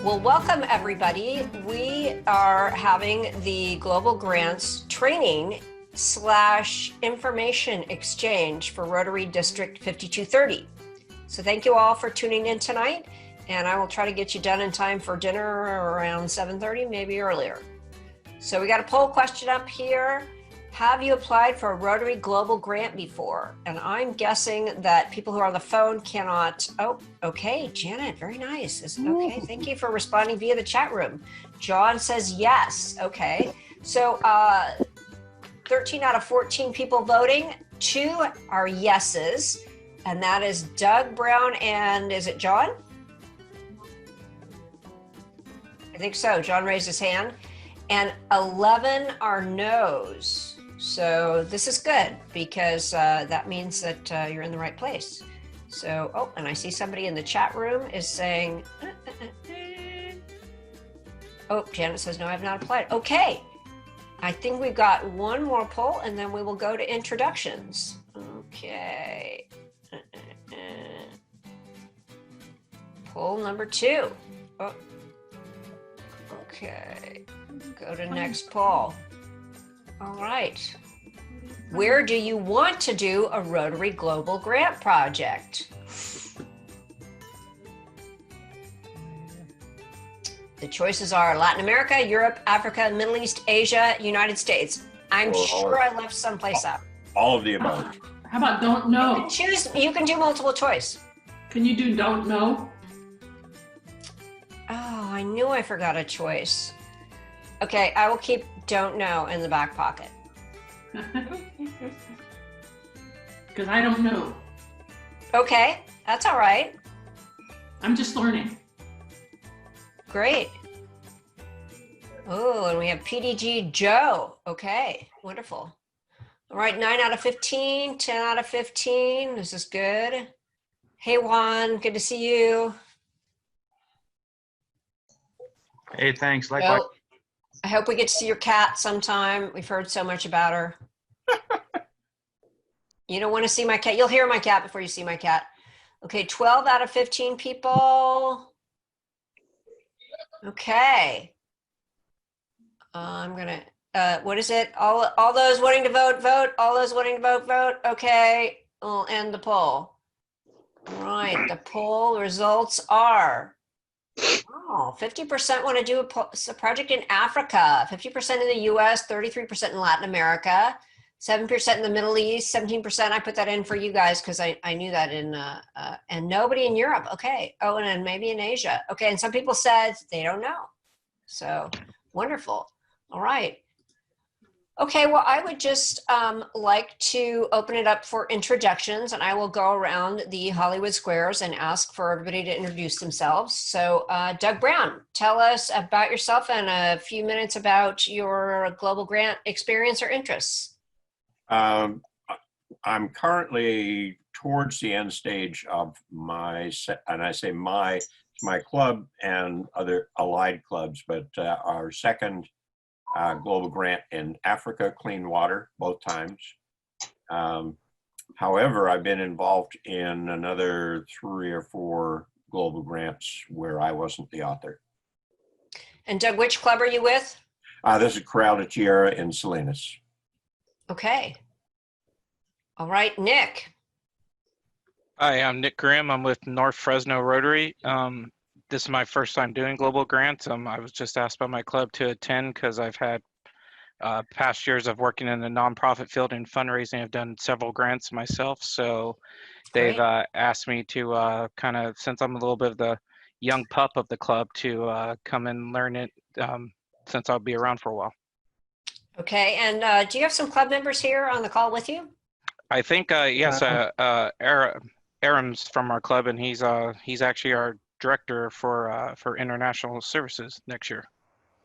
Well, welcome everybody. We are having the Global Grants Training / Information Exchange for Rotary District 5230. So thank you all for tuning in tonight, and I will try to get you done in time for dinner around 7:30, maybe earlier. So we got a poll question up here. Have you applied for a Rotary Global Grant before? And I'm guessing that people who are on the phone cannot. Oh, okay, Janet, very nice. Okay, thank you for responding via the chat room. John says yes. Okay, so 13 out of 14 people voting. 2 are yeses, and that is Doug Brown and is it John? I think so. John raised his hand. And 11 are no's. So this is good because that means that you're in the right place. So, oh, and I see somebody in the chat room is saying, oh, Janet says, no, I have not applied. Okay, I think we've got one more poll and then we will go to introductions. Okay. Poll number 2. Oh. Okay, go to next poll. All right. Where do you want to do a Rotary Global Grant project? The choices are Latin America, Europe, Africa, Middle East, Asia, United States. I'm sure I left someplace out. All of the above. How about don't know? You can choose, you can do multiple choice. Can you do don't know? Oh, I knew I forgot a choice. Okay, I will keep don't know in the back pocket. Because I don't know. Okay, that's all right. I'm just learning. Great. Oh, and we have PDG Joe. Okay, wonderful. All right, 9 out of 15, 10 out of 15. This is good. Hey, Juan, good to see you. Hey, thanks. Likewise. Well, I hope we get to see your cat sometime. We've heard so much about her. You don't want to see my cat. You'll hear my cat before you see my cat. Okay, 12 out of 15 people. Okay. I'm going to, what is it? All those wanting to vote, vote. All those wanting to vote, vote. Okay, we'll end the poll. All right, the poll results are, oh, 50% want to do a project in Africa, 50% in the US, 33% in Latin America, 7% in the Middle East, 17%. I put that in for you guys because I knew that and nobody in Europe. Okay. Oh, and then maybe in Asia. Okay. And some people said they don't know. So wonderful. All right. Okay, well, I would just like to open it up for introductions, and I will go around the Hollywood squares and ask for everybody to introduce themselves. So Doug Brown, tell us about yourself and a few minutes about your global grant experience or interests. I'm currently towards the end stage of my, and I say my club and other allied clubs, but our second global grant in Africa, clean water, both times. However, I've been involved in another 3 or 4 global grants where I wasn't the author. And Doug, which club are you with? This is Corral de Tierra in Salinas. Okay. All right, Nick. Hi, I'm Nick Grimm. I'm with North Fresno Rotary. This is my first time doing global grants. I was just asked by my club to attend because I've had past years of working in the nonprofit field and fundraising. I've done several grants myself. So they've asked me to kind of, since I'm a little bit of the young pup of the club, to come and learn it since I'll be around for a while. Okay, and do you have some club members here on the call with you? I think, yes, Aram's from our club, and he's actually our director for international services next year.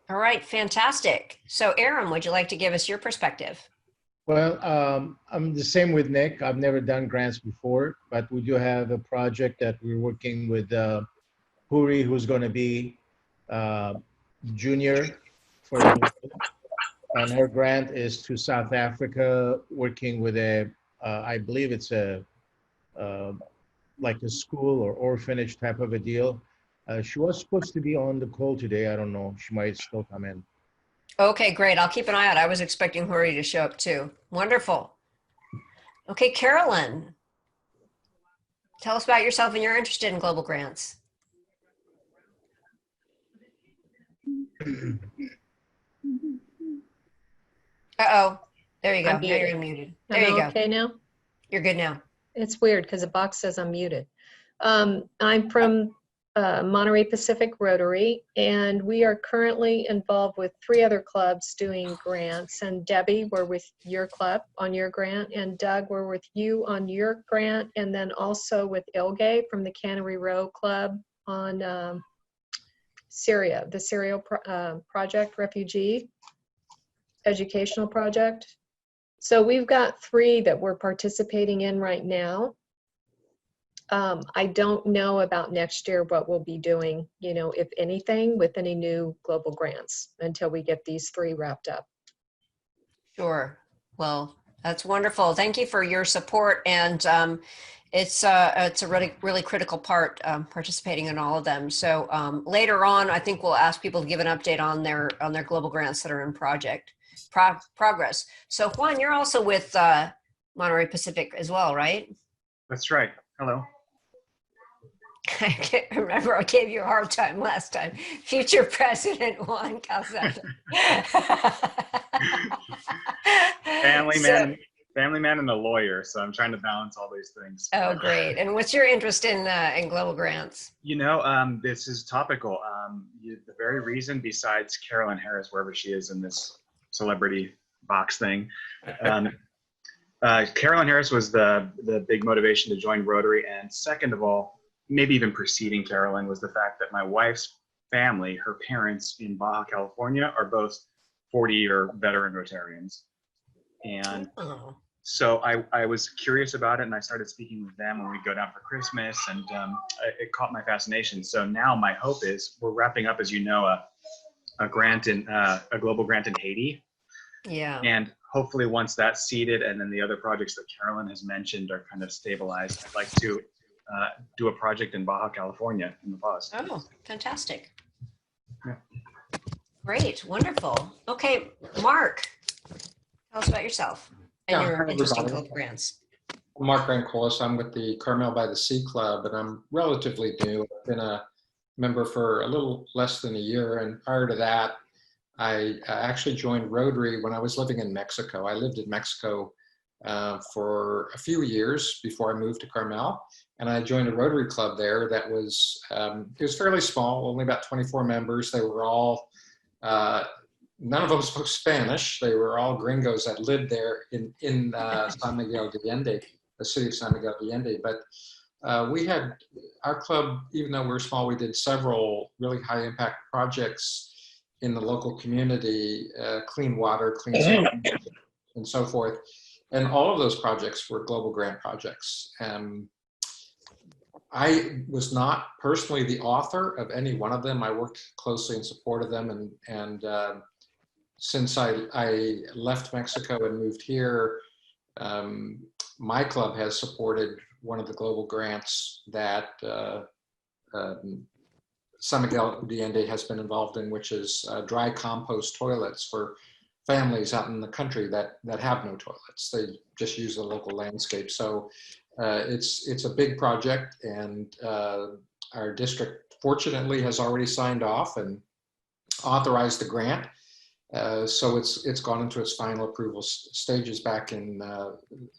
All right, fantastic. So Aram, would you like to give us your perspective? Well, I'm the same with Nick. I've never done grants before, but we do have a project that we're working with Huri, who's going to be junior for the, and her grant is to South Africa, working with a, I believe it's a, like a school or orphanage type of a deal. She was supposed to be on the call today. I don't know. She might still come in. Okay, great. I'll keep an eye out. I was expecting Hori to show up too. Wonderful. Okay, Carolyn, tell us about yourself and you're interested in global grants. Uh-oh, there you go. I'm Now you're muted. unmuted. There Am you I go. okay now? You're good now. It's weird because the box says I'm muted. I'm from Monterey Pacific Rotary, and we are currently involved with 3 other clubs doing grants. And Debbie, we're with your club on your grant, and Doug, we're with you on your grant, and then also with Ilge from the Cannery Row Club on Syria, the Syria project, refugee educational project. So we've got 3 that we're participating in right now. I don't know about next year what we'll be doing, you know, if anything, with any new global grants until we get these 3 wrapped up. Sure. Well, that's wonderful. Thank you for your support. And it's a really critical part, participating in all of them. So later on, I think we'll ask people to give an update on their global grants that are in progress. So Juan, you're also with Monterey Pacific as well, right? That's right. Hello. I can't remember. I gave you a hard time last time. Future President Juan Calzada. Family man and a lawyer. So I'm trying to balance all these things. Oh, great. And what's your interest in global grants? You know, this is topical. The very reason, besides Carolyn Harris, wherever she is in this celebrity box thing, Carolyn Harris was the big motivation to join Rotary. And second of all, maybe even preceding Carolyn, was the fact that my wife's family, her parents in Baja California, are both 40 or veteran Rotarians. And so I was curious about it, and I started speaking with them when we go down for Christmas, and it caught my fascination. So now my hope is, we're wrapping up, as you know, a grant in a global grant in Haiti. Yeah. And hopefully once that's seeded, and then the other projects that Carolyn has mentioned are kind of stabilized, I'd like to do a project in Baja California in the past. Oh, fantastic. Yeah. Great, wonderful. Okay, Mark, tell us about yourself and your interest in global grants. I'm Mark Rancolis. I'm with the Carmel by the Sea Club, and I'm relatively new. I've been a member for a little less than a year, and prior to that, I actually joined Rotary when I was living in Mexico. I lived in Mexico for a few years before I moved to Carmel, and I joined a Rotary club there that was, it was fairly small, only about 24 members. They were all, none of them spoke Spanish. They were all gringos that lived there in San Miguel de Allende, the city of San Miguel de Allende. But we had, our club, even though we were small, we did several really high impact projects in the local community, clean water, clean sanitation, and so forth. And all of those projects were global grant projects. I was not personally the author of any one of them. I worked closely in support of them. And since I left Mexico and moved here, my club has supported one of the global grants that San Miguel de Allende has been involved in, which is dry compost toilets for families out in the country that have no toilets. They just use the local landscape. So it's a big project, and our district fortunately has already signed off and authorized the grant. So it's gone into its final approval stages back in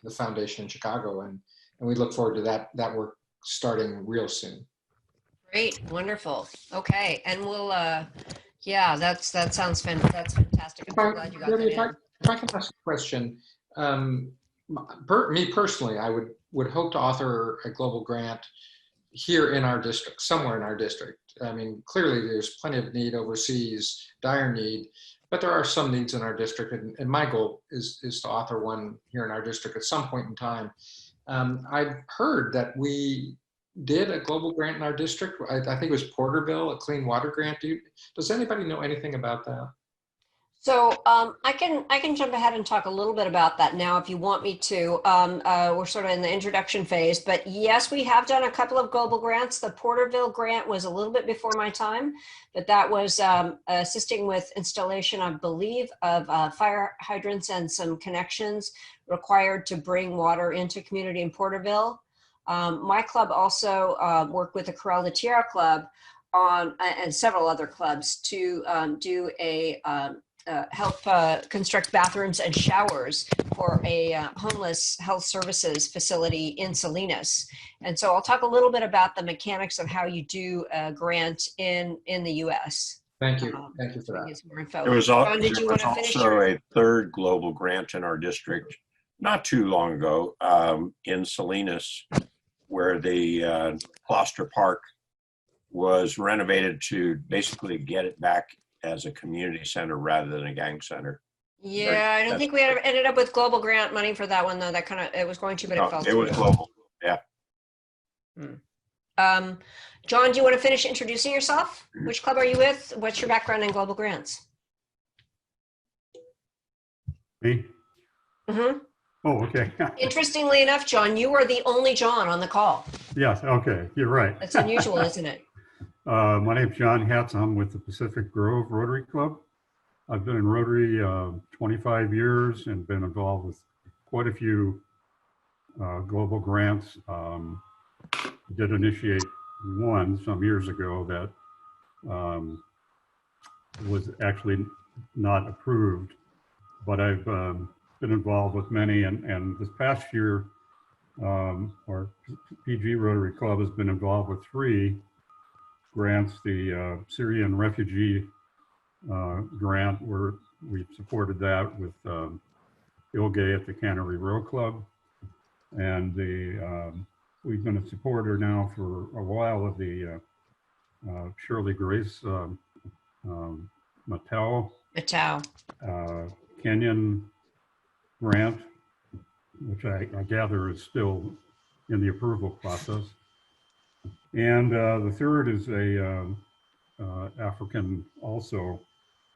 the foundation in Chicago, and we look forward to that work starting real soon. Great, wonderful. Okay, and we'll, yeah, that sounds that's fantastic. I'm so glad you got that in. If I can ask a question, me personally, I would hope to author a global grant here in our district, somewhere in our district. I mean, clearly there's plenty of need overseas, dire need, but there are some needs in our district, and my goal is to author one here in our district at some point in time. I've heard that we did a global grant in our district. I think it was Porterville, a clean water grant. Does anybody know anything about that? So I can jump ahead and talk a little bit about that now if you want me to. We're sort of in the introduction phase, but yes, we have done a couple of global grants. The Porterville grant was a little bit before my time, but that was assisting with installation, I believe, of fire hydrants and some connections required to bring water into community in Porterville. My club also worked with the Corral de Tierra Club on and several other clubs to do a help construct bathrooms and showers for a homeless health services facility in Salinas. And so I'll talk a little bit about the mechanics of how you do a grant in the US. Thank you. Thank you for Get that. some more info. There was, John, did you want to finish also your? a third global grant in our district not too long ago in Salinas, where the Gloucester Park was renovated to basically get it back as a community center rather than a gang center. Yeah, I don't think we ended up with global grant money for that one though. That kind of, it was going to, but it No, fell it through. was global. Yeah. John, do you want to finish introducing yourself? Which club are you with? What's your background in global grants? Me? Mm-hmm. Oh, okay. Interestingly enough, John, you are the only John on the call. Yes, okay, you're right. That's unusual, isn't it? My name's John Hatz. I'm with the Pacific Grove Rotary Club. I've been in Rotary 25 years and been involved with quite a few global grants. Did initiate one some years ago that was actually not approved, but I've been involved with many, and this past year, our PG Rotary Club has been involved with 3 grants. The Syrian refugee grant, where we supported that with Ilgay at the Cannery Row Club, and we've been a supporter now for a while of the Shirley Grace Mattel Kenyan grant, which I gather is still in the approval process. And the third is a African, also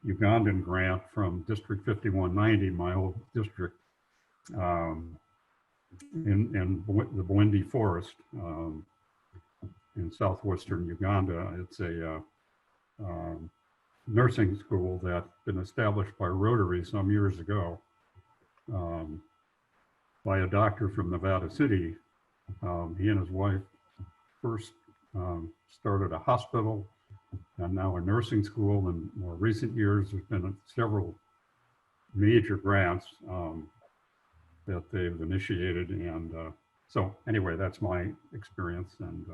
Ugandan grant from District 5190, my old district, in the Bwindi Forest in southwestern Uganda. It's a nursing school that's been established by Rotary some years ago by a doctor from Nevada City. He and his wife first started a hospital and now a nursing school. In more recent years, there's been several major grants that they've initiated. And so anyway, that's my experience. And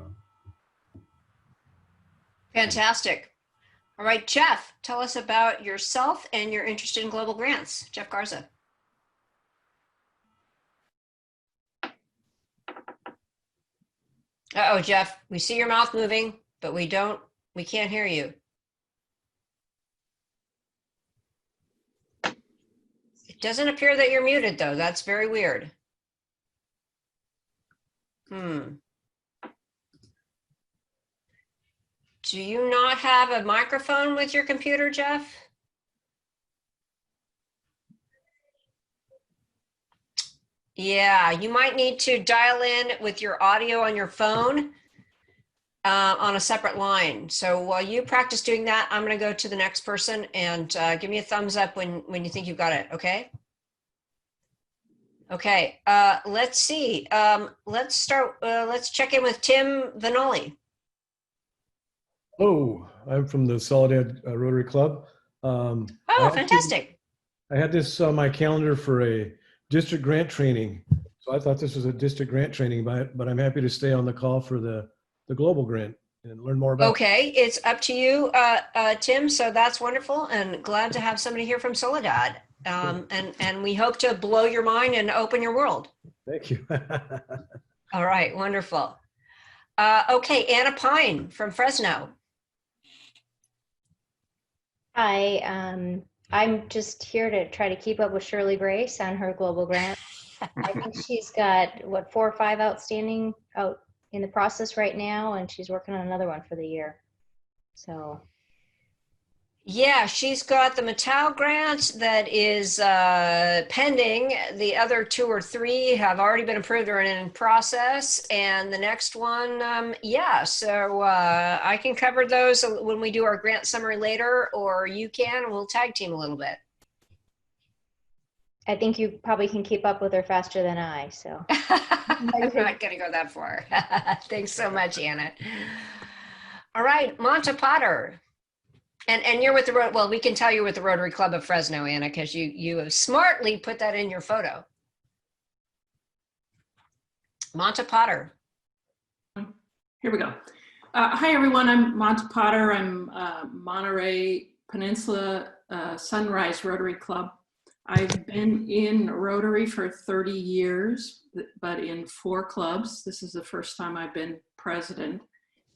Fantastic. All right, Jeff, tell us about yourself and your interest in global grants. Jeff Garza. Uh-oh, Jeff, we see your mouth moving, but we can't hear you. It doesn't appear that you're muted though. That's very weird. Do you not have a microphone with your computer, Jeff? Yeah, you might need to dial in with your audio on your phone on a separate line. So while you practice doing that, I'm going to go to the next person and give me a thumbs up when you think you've got it. Okay. Okay. Let's see. Let's start. Let's check in with Tim Vanoli. Oh, I'm from the Soledad Rotary Club. Oh, fantastic. I had this on my calendar for a district grant training. So I thought this was a district grant training, but I'm happy to stay on the call for the global grant and learn more about it. Okay, it's up to you, Tim. So that's wonderful, and glad to have somebody here from Soledad. And we hope to blow your mind and open your world. Thank you. All right, wonderful. Okay, Anna Pine from Fresno. Hi, I'm just here to try to keep up with Shirley Grace on her global grant. I think she's got, what, 4 or 5 outstanding out in the process right now, and she's working on another one for the year. So Yeah, she's got the Mattel grant that is pending. The other 2 or 3 have already been approved or in process. And the next one, yeah, so I can cover those when we do our grant summary later, or you can, and we'll tag team a little bit. I think you probably can keep up with her faster than I, so. I'm not going to go that far. Thanks so much, Anna. All right, Monta Potter. And you're with the well, we can tell you're with the Rotary Club of Fresno, Anna, because you have smartly put that in your photo. Monta Potter. Here we go. Hi, everyone. I'm Monta Potter. I'm Monterey Peninsula Sunrise Rotary Club. I've been in Rotary for 30 years, but in 4 clubs. This is the first time I've been president.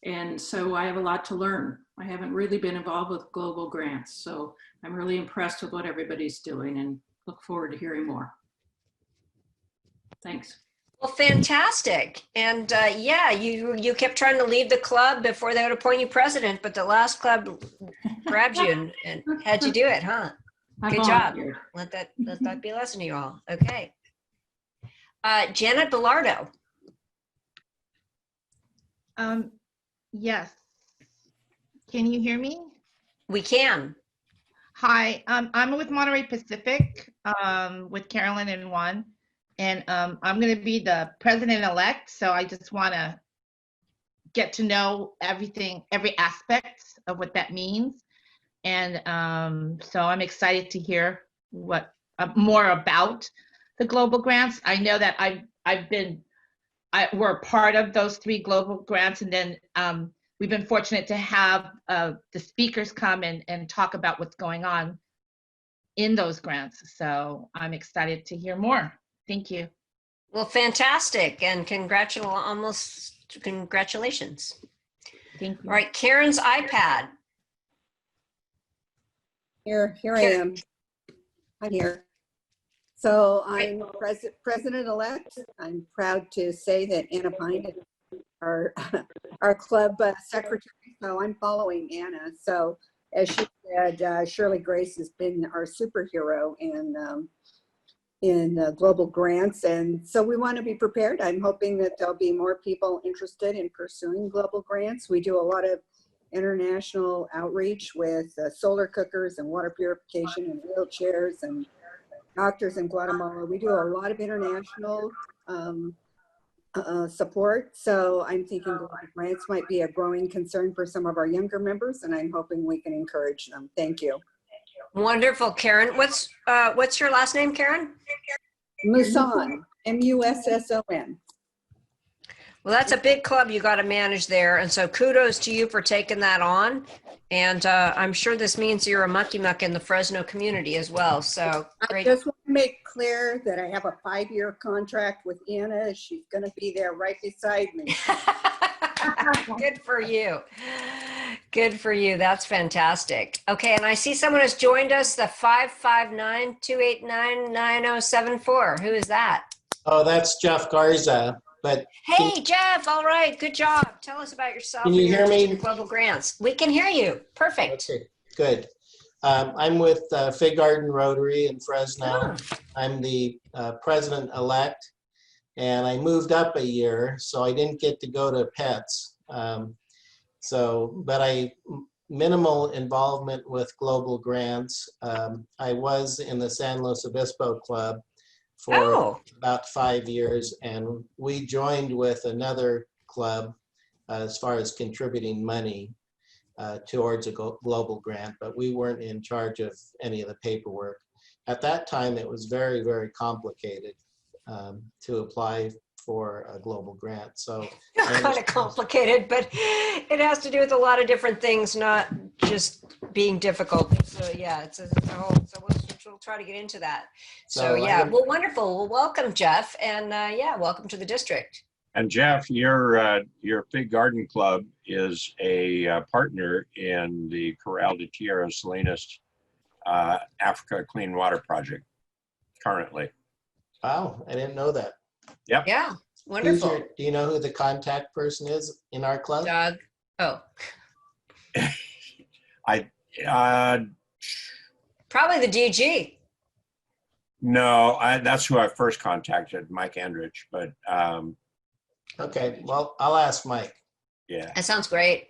And so I have a lot to learn. I haven't really been involved with global grants. So I'm really impressed with what everybody's doing and look forward to hearing more. Thanks. Well, fantastic. And yeah, you kept trying to leave the club before they would appoint you president, but the last club grabbed you and had you do it, huh? Good job. Let that be a lesson to you all. Okay. Janet Bellardo. Yes. Can you hear me? We can. Hi, I'm with Monterey Pacific, with Carolyn and Juan, and I'm going to be the president-elect. So I just want to get to know everything, every aspect of what that means, and so I'm excited to hear what more about the global grants. I know that we're a part of those 3 global grants, and then we've been fortunate to have the speakers come and talk about what's going on in those grants. So I'm excited to hear more. Thank you. Well, fantastic, and congratulations. Thank you. All right, Karen's iPad. Here I am. I'm here. So I'm president-elect. I'm proud to say that Anna Pine is our club secretary. So I'm following Anna. So as she said, Shirley Grace has been our superhero in global grants. And so we want to be prepared. I'm hoping that there'll be more people interested in pursuing global grants. We do a lot of international outreach with solar cookers and water purification and wheelchairs and doctors in Guatemala. We do a lot of international support. So I'm thinking global grants might be a growing concern for some of our younger members, and I'm hoping we can encourage them. Thank you. Wonderful, Karen. What's your last name, Karen? Musson, M-U-S-S-O-N. Well, that's a big club you got to manage there. And so kudos to you for taking that on. And I'm sure this means you're a mucky muck in the Fresno community as well. So great. I just want to make clear that I have a 5-year contract with Anna. She's going to be there right beside me. Good for you. Good for you. That's fantastic. Okay, and I see someone has joined us, the 559-289-9074. Who is that? Oh, that's Jeff Garza. But hey, Jeff. All right. Good job. Tell us about yourself. Can you hear me? Global grants. We can hear you. Perfect. Okay, good. I'm with Fig Garden Rotary in Fresno. Oh. I'm the president-elect, and I moved up a year, so I didn't get to go to pets. But minimal involvement with global grants. I was in the San Luis Obispo Club for about 5 years, and we joined with another club as far as contributing money towards a global grant, but we weren't in charge of any of the paperwork. At that time, it was very, very complicated to apply for a global grant. So kind of complicated, but it has to do with a lot of different things, not just being difficult. So yeah, it's a whole, so we'll try to get into that. So yeah, well, wonderful. Well, welcome, Jeff. And yeah, welcome to the district. And Jeff, your Fig Garden Club is a partner in the Corral de Tierra Salinas Africa Clean Water Project currently. Wow, I didn't know that. Yep. Yeah, wonderful. Do you know who the contact person is in our club? Doug. Oh. Probably the DG. No, that's who I first contacted, Mike Andrich, but Okay, well, I'll ask Mike. yeah. That sounds great.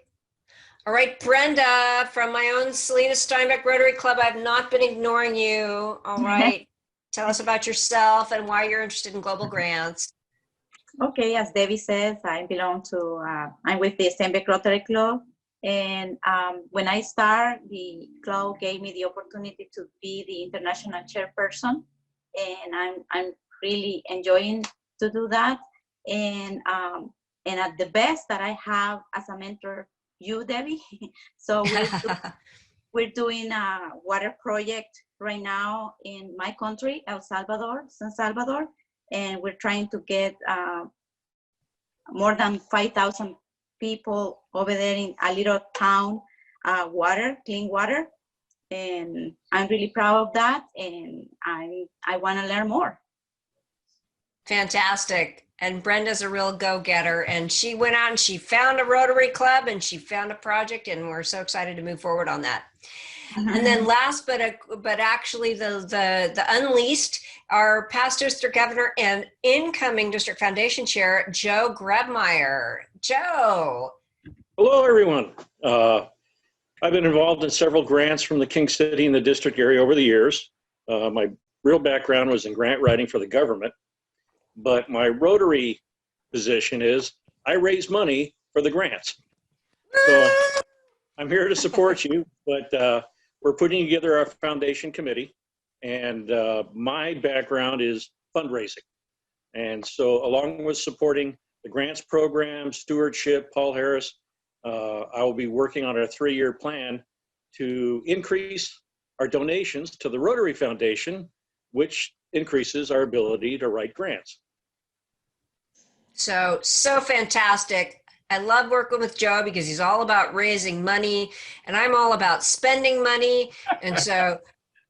All right, Brenda, from my own Selena Steinbeck Rotary Club, I've not been ignoring you. All right. Tell us about yourself and why you're interested in global grants. Okay, as Debbie says, I belong to, I'm with the Steinbeck Rotary Club. And when I started, the club gave me the opportunity to be the international chairperson. And I'm really enjoying to do that. And at the best that I have as a mentor, you, Debbie. So we're doing a water project right now in my country, San Salvador. And we're trying to get more than 5,000 people over there in a little town, clean water. And I'm really proud of that. And I want to learn more. Fantastic. And Brenda's a real go-getter, and she went out and she found a Rotary Club and she found a project, and we're so excited to move forward on that. And then last, but actually the unleashed, our past district governor and incoming district foundation chair, Joe Grebmeyer. Joe. Hello, everyone. I've been involved in several grants from the King City and the district area over the years. My real background was in grant writing for the government, but my Rotary position is I raise money for the grants. So I'm here to support you, but we're putting together our foundation committee, and my background is fundraising. And so along with supporting the grants program, stewardship, Paul Harris, I will be working on a 3-year plan to increase our donations to the Rotary Foundation, which increases our ability to write grants. So fantastic. I love working with Joe because he's all about raising money and I'm all about spending money. And so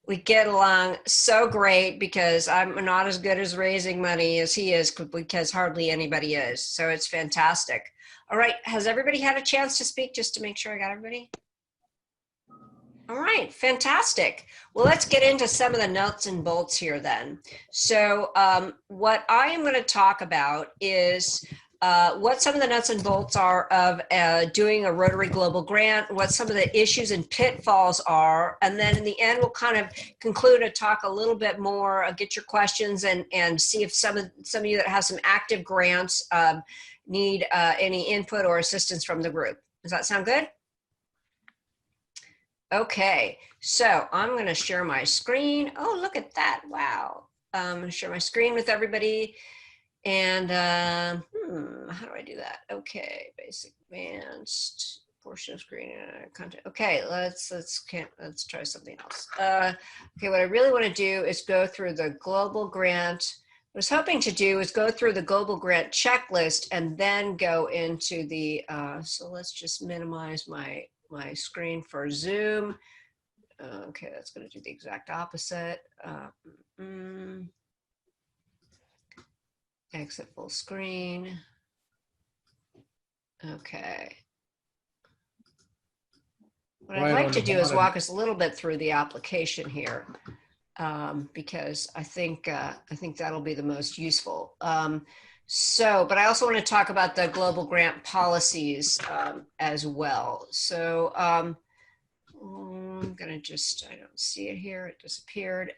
we get along so great because I'm not as good as raising money as he is, because hardly anybody is. So it's fantastic. All right. Has everybody had a chance to speak, just to make sure I got everybody? All right. Fantastic. Well, let's get into some of the nuts and bolts here then. So what I am going to talk about is what some of the nuts and bolts are of doing a Rotary Global Grant, what some of the issues and pitfalls are, and then in the end we'll kind of conclude and talk a little bit more, get your questions, and see if some of you that have some active grants need any input or assistance from the group. Does that sound good? Okay, so I'm going to share my screen. Oh, look at that. Wow. I'm going to share my screen with everybody. And how do I do that? Okay, basic advanced portion of screen content. Okay, let's try something else. Okay, what I really want to do is go through the global grant. What I was hoping to do is go through the global grant checklist and then go into the. So let's just minimize my screen for Zoom. Okay, that's going to do the exact opposite. Exit full screen. Okay. What I'd like to do is walk us a little bit through the application here, because I think that'll be the most useful. But I also want to talk about the global grant policies as well. So I'm gonna I don't see it here. It disappeared.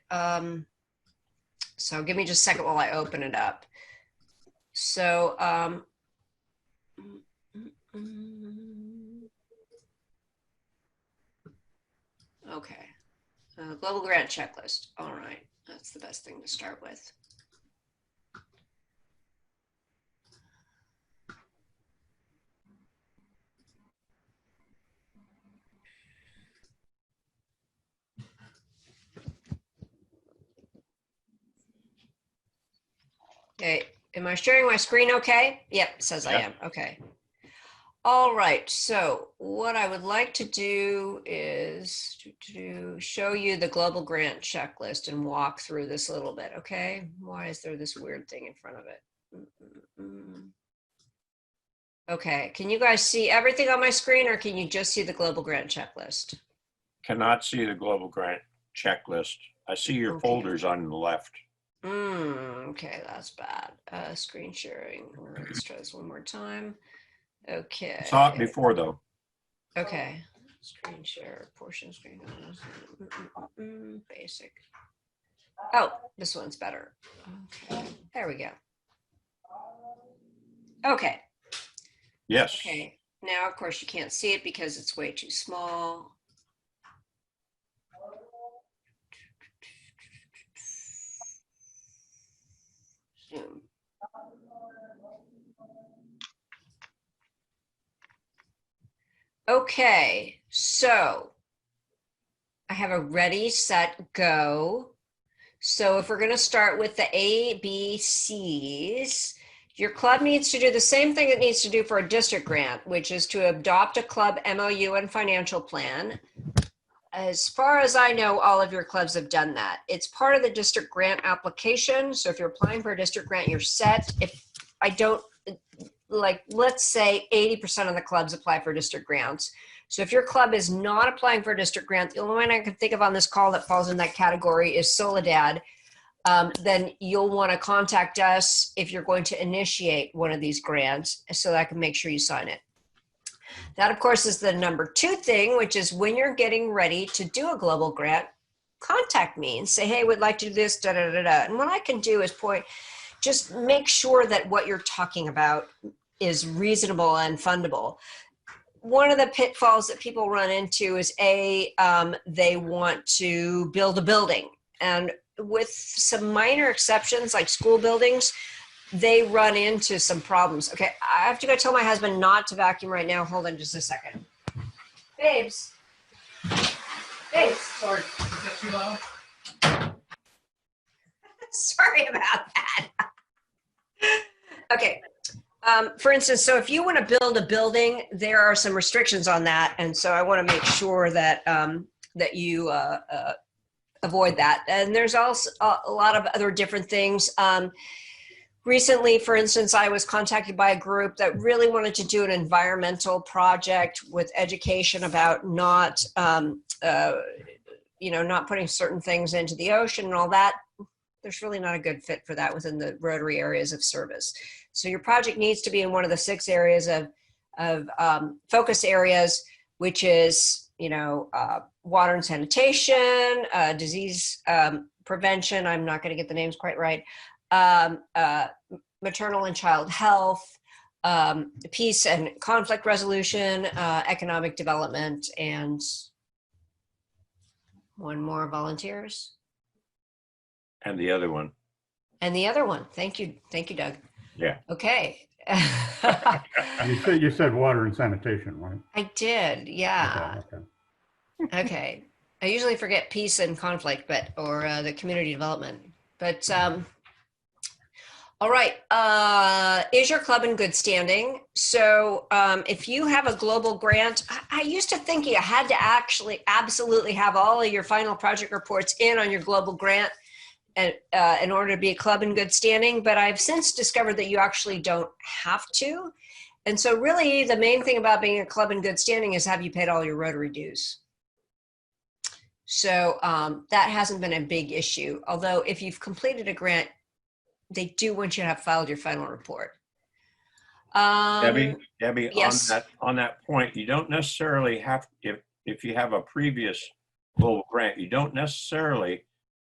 So give me just a second while I open it up. So, okay, global grant checklist. All right, that's the best thing to start with. Okay. Am I sharing my screen okay? Yep, it says I am. Okay. All right. So what I would like to do is to show you the global grant checklist and walk through this a little bit. Okay. Why is there this weird thing in front of it? Okay. Can you guys see everything on my screen, or can you just see the global grant checklist? cannot see the global grant checklist. I see your Okay. folders on the left. Okay, that's bad. Screen sharing. Let's try this one more time. Okay. Saw it before though. Okay. Screen share, portion screen. Basic. Oh, this one's better. Okay. There we go. Okay. Yes. Okay. Now, of course, you can't see it because it's way too small. Zoom. Okay, so I have a ready, set, go. So if we're going to start with the ABCs, your club needs to do the same thing it needs to do for a district grant, which is to adopt a club MOU and financial plan. As far as I know, all of your clubs have done that. It's part of the district grant application. So if you're applying for a district grant, you're set. If I don't, like, let's say 80% of the clubs apply for district grants. So if your club is not applying for a district grant, the only one I can think of on this call that falls in that category is Soledad. Then you'll want to contact us if you're going to initiate one of these grants so that I can make sure you sign it. That, of course, is the number 2 thing, which is when you're getting ready to do a global grant, contact me and say, hey, we'd like to do this, da, da, da, da. And what I can do is just make sure that what you're talking about is reasonable and fundable. One of the pitfalls that people run into is they want to build a building. And with some minor exceptions like school buildings, they run into some problems. Okay, I have to go tell my husband not to vacuum right now. Hold on just a second. Babes. Babes. Sorry, is that too loud? Sorry about that. Okay. For instance, so if you want to build a building, there are some restrictions on that. And so I want to make sure that, that you avoid that. And there's also a lot of other different things. Recently, for instance, I was contacted by a group that really wanted to do an environmental project with education about not, not putting certain things into the ocean and all that. There's really not a good fit for that within the Rotary areas of service. So your project needs to be in one of the 6 areas of focus areas, which is, water and sanitation, disease prevention. I'm not going to get the names quite right. Maternal and child health, peace and conflict resolution, economic development, and one more, volunteers. And the other one. And the other one. Thank you, Doug. Yeah. Okay. You said water and sanitation, right? I did, yeah. Okay. Okay. I usually forget peace and conflict, or the community development. But all right. Is your club in good standing? So if you have a global grant, I used to think you had to actually absolutely have all of your final project reports in on your global grant in order to be a club in good standing. But I've since discovered that you actually don't have to. And so really the main thing about being a club in good standing is have you paid all your Rotary dues? So that hasn't been a big issue. Although if you've completed a grant, they do want you to have filed your final report. Debbie, yes. on that point, you don't necessarily have, if you have a previous global grant, you don't necessarily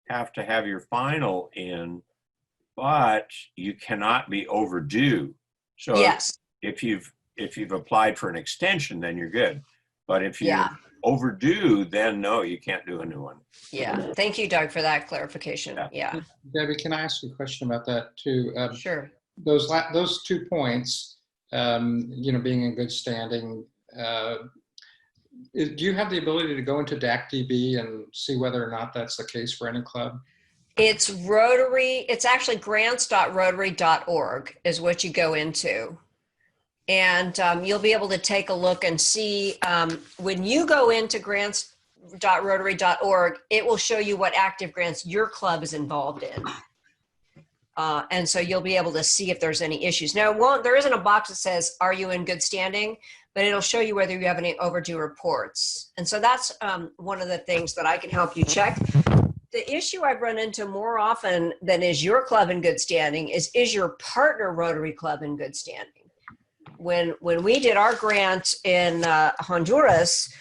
have to have your final in, but you cannot be overdue. So yes. if you've applied for an extension, then you're good. But if you're yeah. overdue, then no, you can't do a new one. Yeah. Thank you, Doug, for that clarification. Yeah. Debbie, can I ask you a question about that too? Sure. Those 2 points, being in good standing, do you have the ability to go into DACDB and see whether or not that's the case for any club? It's Rotary. It's actually grants.rotary.org is what you go into. And you'll be able to take a look and see when you go into grants.rotary.org, it will show you what active grants your club is involved in. And so you'll be able to see if there's any issues. Now, there isn't a box that says, are you in good standing? but it'll show you whether you have any overdue reports. And so that's one of the things that I can help you check. The issue I've run into more often than is your club in good standing is your partner Rotary Club in good standing? When we did our grant in Honduras,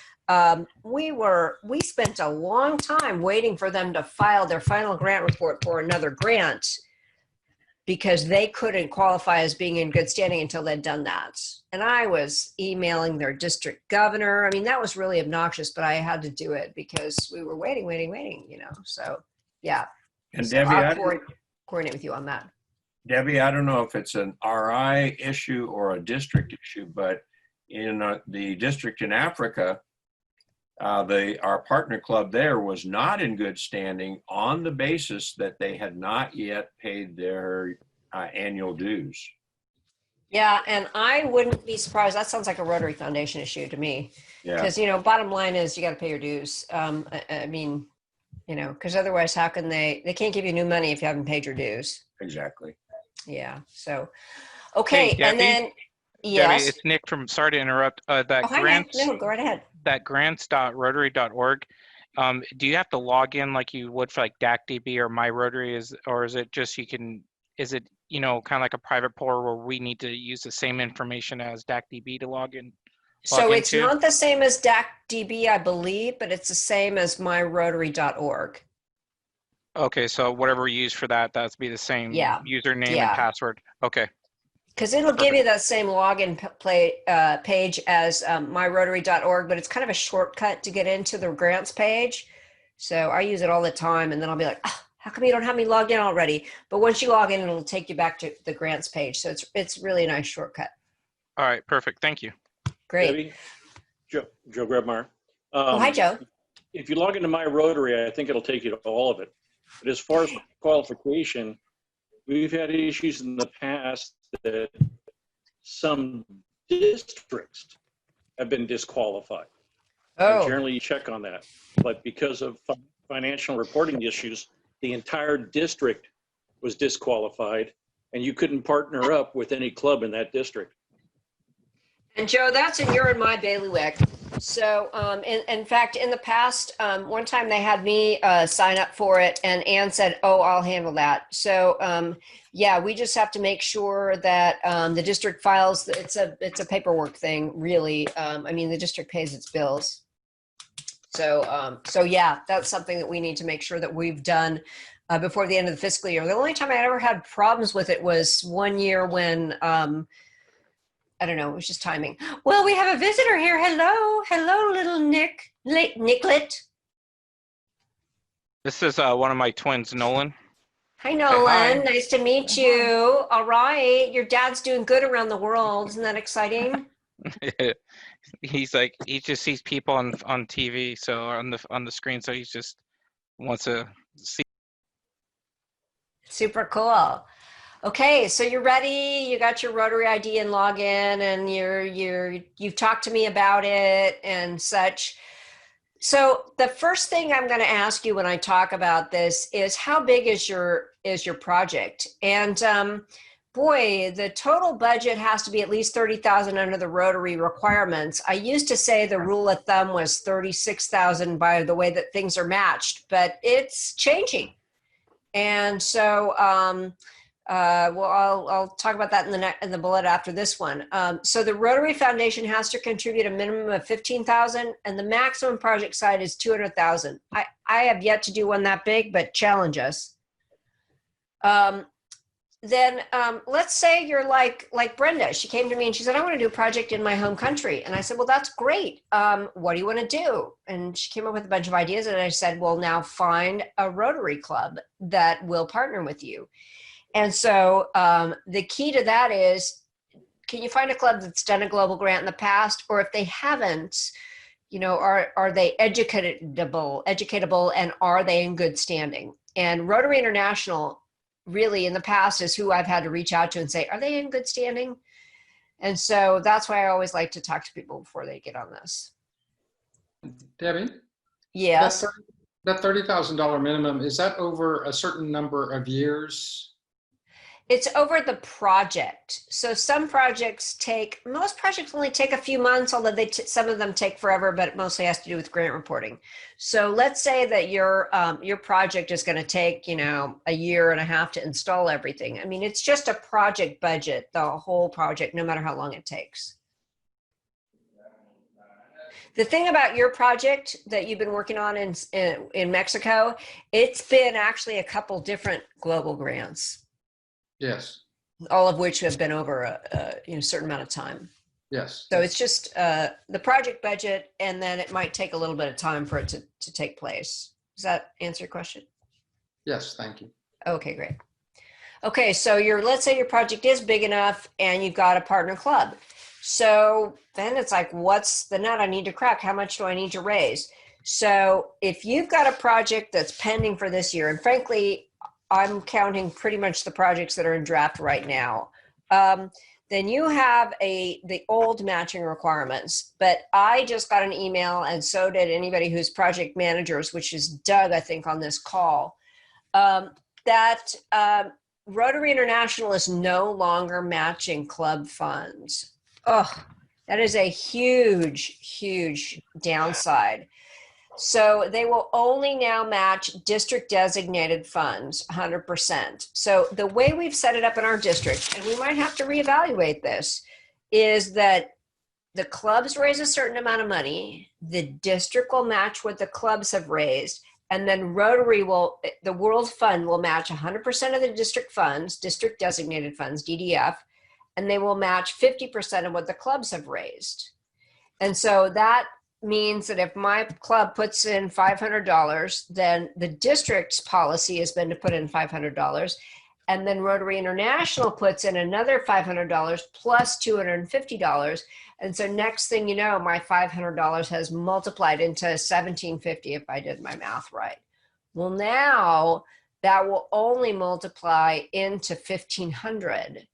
we spent a long time waiting for them to file their final grant report for another grant because they couldn't qualify as being in good standing until they'd done that. And I was emailing their district governor. I mean, that was really obnoxious, but I had to do it because we were waiting, you know, so yeah. And So Debbie, I'll coordinate with you on that. Debbie, I don't know if it's an RI issue or a district issue, but in the district in Africa, our partner club there was not in good standing on the basis that they had not yet paid their annual dues. Yeah, and I wouldn't be surprised. That sounds like a Rotary Foundation issue to me. Yeah. Because, you know, bottom line is you got to pay your dues. I mean, you know, because otherwise how can they can't give you new money if you haven't paid your dues. Exactly. Yeah, so, okay, Hey, and Debbie? then, yes. Debbie, it's Nick from, sorry to interrupt, that Oh, hi, Nick. grants, No, go right ahead. that grants.rotary.org, do you have to log in like you would for like DACDB or My Rotary, or is it just is it, you know, kind of like a private portal where we need to use the same information as DACDB to log in? So it's not the same as DACDB, I believe, but it's the same as myrotary.org. Okay, so whatever we use for that, that's be the same username and password. Okay. Because it'll give you that same login page as myrotary.org, but it's kind of a shortcut to get into the grants page. So I use it all the time, and then I'll be like, oh, how come you don't have me logged in already? But once you log in, it'll take you back to the grants page. So it's really a nice shortcut. All right, perfect. Thank you. Great. Debbie, Joe Grabmeyer. Oh, hi, Joe. If you log into My Rotary, I think it'll take you to all of it. But as far as qualification, we've had issues in the past that some districts have been disqualified. Oh. And generally, you check on that. But because of financial reporting issues, the entire district was disqualified, and you couldn't partner up with any club in that district. And Joe, that's you're in my bailiwick. So in fact, in the past, one time they had me sign up for it, and Ann said, oh, I'll handle that. So yeah, we just have to make sure that the district files, it's a paperwork thing, really. I mean, the district pays its bills. So, so yeah, that's something that we need to make sure that we've done before the end of the fiscal year. The only time I ever had problems with it was one year when, I don't know, it was just timing. Well, we have a visitor here. Hello, hello, little Nicklet. This is one of my twins, Nolan. Hi, Nolan. Hi. Nice to meet you. All right, your dad's doing good around the world. Isn't that exciting? He's like, he just sees people on TV, so on the screen, so he just wants to see. Super cool. Okay, so you're ready. You got your Rotary ID and login, and you've talked to me about it and such. So the first thing I'm going to ask you when I talk about this is how big is your project? And boy, the total budget has to be at least 30,000 under the Rotary requirements. I used to say the rule of thumb was 36,000 by the way that things are matched, but it's changing. And so, well, I'll talk about that in the bullet after this one. So the Rotary Foundation has to contribute a minimum of 15,000, and the maximum project size is 200,000. I have yet to do one that big, but challenge us. Then let's say you're like Brenda. She came to me and she said, I want to do a project in my home country. And I said, well, that's great. What do you want to do? And she came up with a bunch of ideas. And I said, well, now find a Rotary club that will partner with you. And so the key to that is, can you find a club that's done a global grant in the past? Or if they haven't, you know, are they educatable, and are they in good standing? And Rotary International really in the past is who I've had to reach out to and say, are they in good standing? And so that's why I always like to talk to people before they get on this. Debbie? Yes. That $30,000 minimum, is that over a certain number of years? It's over the project. So some projects most projects only take a few months, although some of them take forever, but it mostly has to do with grant reporting. So let's say that your project is going to take, a year and a half to install everything. I mean, it's just a project budget, the whole project, no matter how long it takes. The thing about your project that you've been working on in Mexico, it's been actually a couple different global grants. Yes, All of which have been over a certain amount of time. yes. So it's just the project budget, and then it might take a little bit of time for it to take place. Does that answer your question? Yes, thank you. Okay, great. Okay, so let's say your project is big enough and you've got a partner club. So then it's like, what's the nut I need to crack? How much do I need to raise? So if you've got a project that's pending for this year, and frankly, I'm counting pretty much the projects that are in draft right now. Then you have the old matching requirements, but I just got an email, and so did anybody who's project managers, which is Doug, I think, on this call, that Rotary International is no longer matching club funds. Oh, that is a huge, huge downside. So they will only now match district designated funds 100%. So the way we've set it up in our district, and we might have to reevaluate this, is that the clubs raise a certain amount of money, the district will match what the clubs have raised, and then Rotary the World Fund will match 100% of the district funds, district designated funds, DDF, and they will match 50% of what the clubs have raised. And so that means that if my club puts in $500, then the district's policy has been to put in $500, and then Rotary International puts in another $500 plus $250, and so next thing you know, my $500 has multiplied into $1,750 if I did my math right. Well, now that will only multiply into $1,500.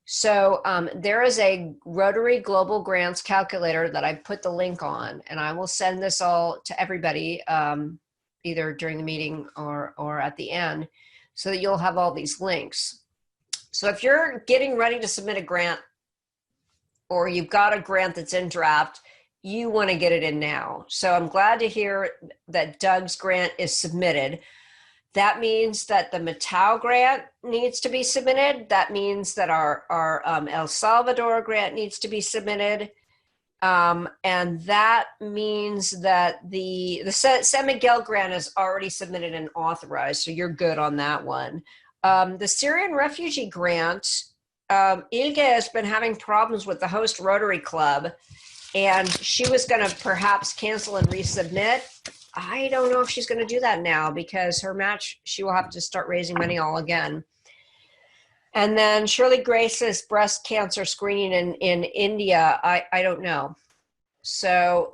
So there is a Rotary Global Grants calculator that I put the link on, and I will send this all to everybody either during the meeting or at the end, so that you'll have all these links. So if you're getting ready to submit a grant, or you've got a grant that's in draft, you want to get it in now. So I'm glad to hear that Doug's grant is submitted. That means that the Matau grant needs to be submitted. That means that our El Salvador grant needs to be submitted. And that means that the San Miguel grant is already submitted and authorized, so you're good on that one. The Syrian refugee grant, Ilge has been having problems with the host Rotary Club, and she was going to perhaps cancel and resubmit. I don't know if she's going to do that now, because her match, she will have to start raising money all again. And then Shirley Grace's breast cancer screening in India, I don't know. So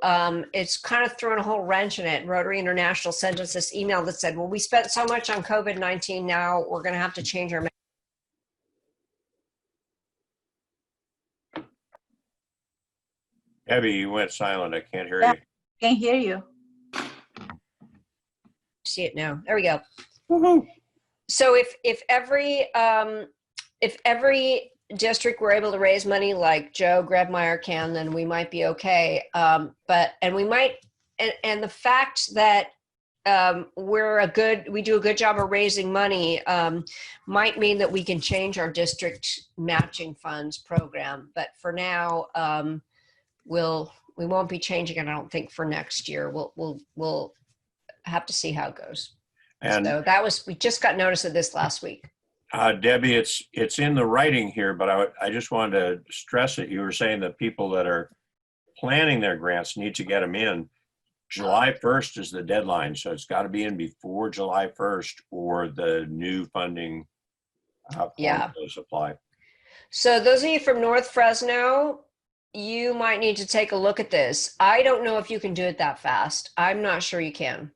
it's kind of thrown a whole wrench in it. Rotary International sent us this email that said, well, we spent so much on COVID-19, now we're going to have to change our. Abby, you went silent. I can't hear Yeah. you. Can hear you. See it now. There we go. Woohoo. So if every district were able to raise money like Joe Grebmeyer can, then we might be okay. And the fact that we do a good job of raising money might mean that we can change our district matching funds program. But for now, we won't be changing it, I don't think, for next year. We'll have to see how it goes. And so we just got notice of this last week. Debbie, it's in the writing here, but I just wanted to stress it. You were saying that people that are planning their grants need to get them in. July 1st is the deadline, so it's got to be in before July 1st, or the new funding formulas apply. So those of you from North Fresno, you might need to take a look at this. I don't know if you can do it that fast. I'm not sure you can.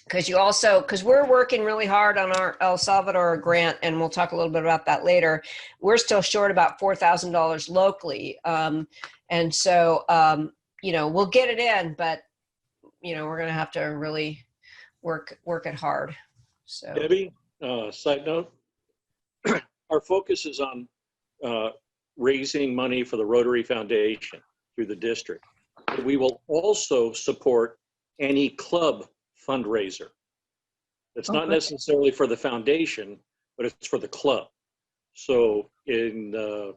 Because we're working really hard on our El Salvador grant, and we'll talk a little bit about that later. We're still short about $4,000 locally. And so, we'll get it in, but, we're going to have to really work it hard. So, Debbie, side note, our focus is on raising money for the Rotary Foundation through the district. But we will also support any club fundraiser. It's not necessarily for the foundation, but it's for the club. So in the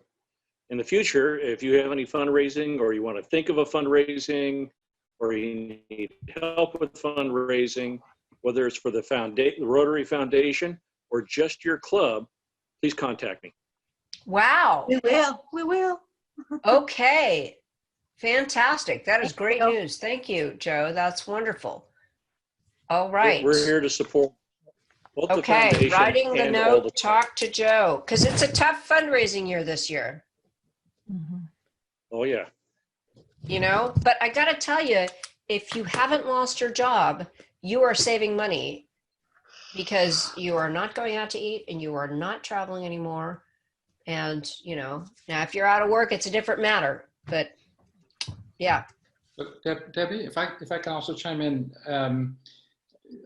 future, if you have any fundraising or you want to think of a fundraising or you need help with fundraising, whether it's for the Rotary Foundation or just your club, please contact me. Wow. We will. We will. Okay. Fantastic. That is great you. news. Thank you, Joe. That's wonderful. All right. We're here to support both the Okay, foundation writing the and all note, the. talk to Joe, because it's a tough fundraising year this year, Oh yeah. you know? But I gotta tell you, if you haven't lost your job, you are saving money because you are not going out to eat and you are not traveling anymore. And, you know, now if you're out of work, it's a different matter, but yeah. But Debbie, if I can also chime in,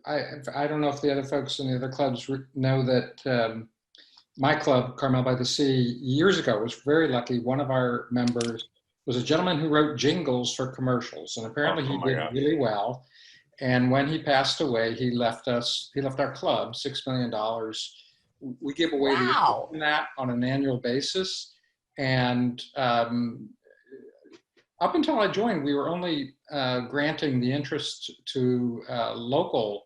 I don't know if the other folks in the other clubs know that my club, Carmel by the Sea, years ago was very lucky. One of our members was a gentleman who wrote jingles for commercials, and apparently he did really well. And when he passed away, he left our club $6 million. We give away that on an annual basis. And up until I joined, we were only granting the interest to local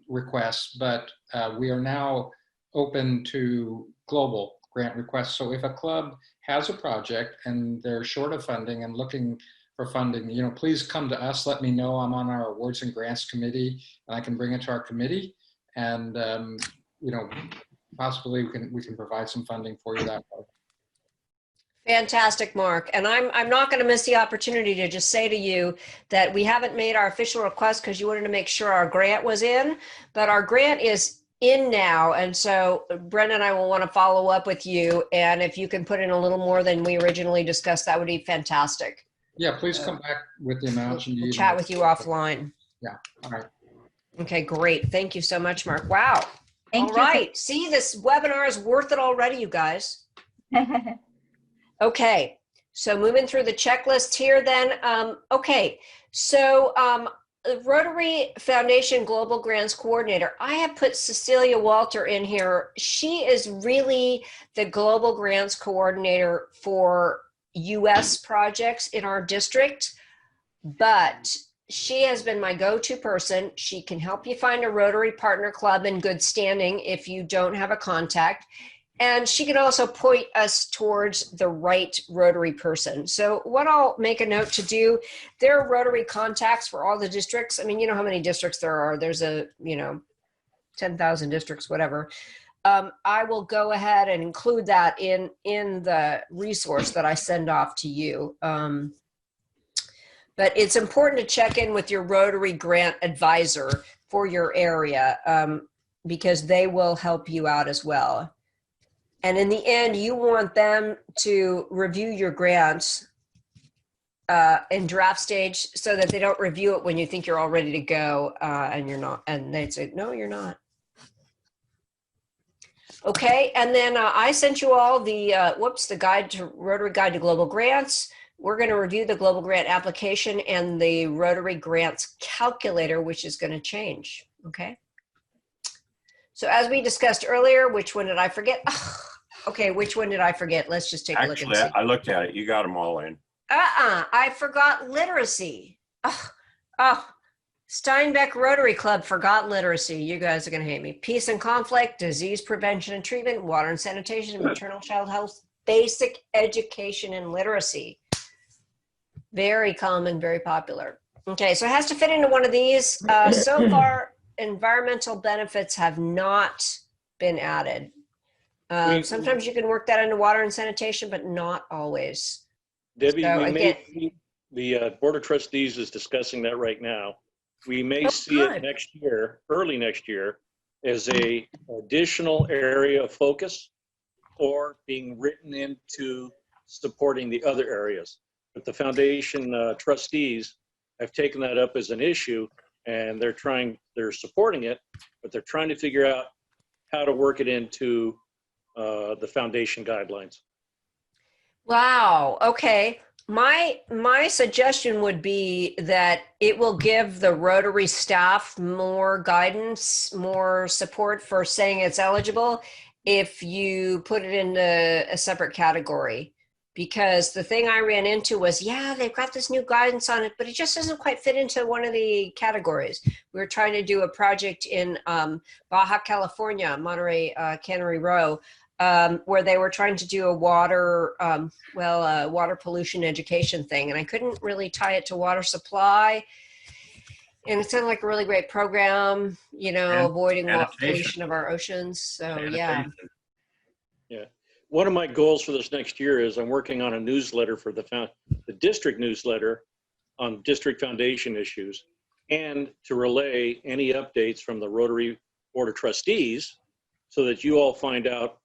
requests, but we are now open to global grant requests. So if a club has a project and they're short of funding and looking for funding, you know, please come to us. Let me know. I'm on our awards and grants committee, and I can bring it to our committee, and you know, possibly we can provide some funding for you that way. Fantastic, Mark. And I'm not going to miss the opportunity to just say to you that we haven't made our official request because you wanted to make sure our grant was in, but our grant is in now. And so Brenda and I will want to follow up with you. And if you can put in a little more than we originally discussed, that would be fantastic. Yeah, please come back with the amount you need. We'll chat with you offline. Yeah, all right. Okay, great. Thank you so much, Mark. Wow. Thank All you. right. See, this webinar is worth it already, you guys. Okay, so moving through the checklist here then. Okay, so Rotary Foundation Global Grants Coordinator, I have put Cecilia Walter in here. She is really the Global Grants Coordinator for US projects in our district, but she has been my go-to person. She can help you find a Rotary Partner Club in good standing if you don't have a contact. And she can also point us towards the right Rotary person. So what I'll make a note to do, there are Rotary contacts for all the districts. I mean, you know how many districts there are. There's 10,000 districts, whatever. I will go ahead and include that in the resource that I send off to you. But it's important to check in with your Rotary grant advisor for your area because they will help you out as well. And in the end, you want them to review your grants in draft stage so that they don't review it when you think you're all ready to go and you're not. And they'd say, no, you're not. Okay, and then I sent you all the, Rotary Guide to Global Grants. We're going to review the Global Grant application and the Rotary Grants Calculator, which is going to change, okay? So as we discussed earlier, which one did I forget? Okay, which one did I forget? Let's just take a look and see. I looked at it. You got them all in. I forgot literacy. Steinbeck Rotary Club forgot literacy. You guys are going to hate me. Peace and conflict, disease prevention and treatment, water and sanitation, maternal child health, basic education and literacy. Very common, very popular. Okay, so it has to fit into one of these. So far, environmental benefits have not been added. Sometimes you can work that into water and sanitation, but not always. Debbie, So, the Board of Trustees is discussing that right now. We may see it next year, early next year, as a additional area of focus or being written into supporting the other areas. But the foundation trustees have taken that up as an issue, and they're supporting it, but they're trying to figure out how to work it into the foundation guidelines. Wow. Okay. My suggestion would be that it will give the Rotary staff more guidance, more support for saying it's eligible if you put it into a separate category. Because the thing I ran into was, yeah, they've got this new guidance on it, but it just doesn't quite fit into one of the categories. We were trying to do a project in Baja California, Monterey Cannery Row, where they were trying to do a water, water pollution education thing. And I couldn't really tie it to water supply. And it sounded like a really great program, you know, avoiding pollution of our oceans. So, yeah. Yeah. One of my goals for this next year is I'm working on a newsletter for the district newsletter on district foundation issues, and to relay any updates from the Rotary Board of Trustees so that you all find out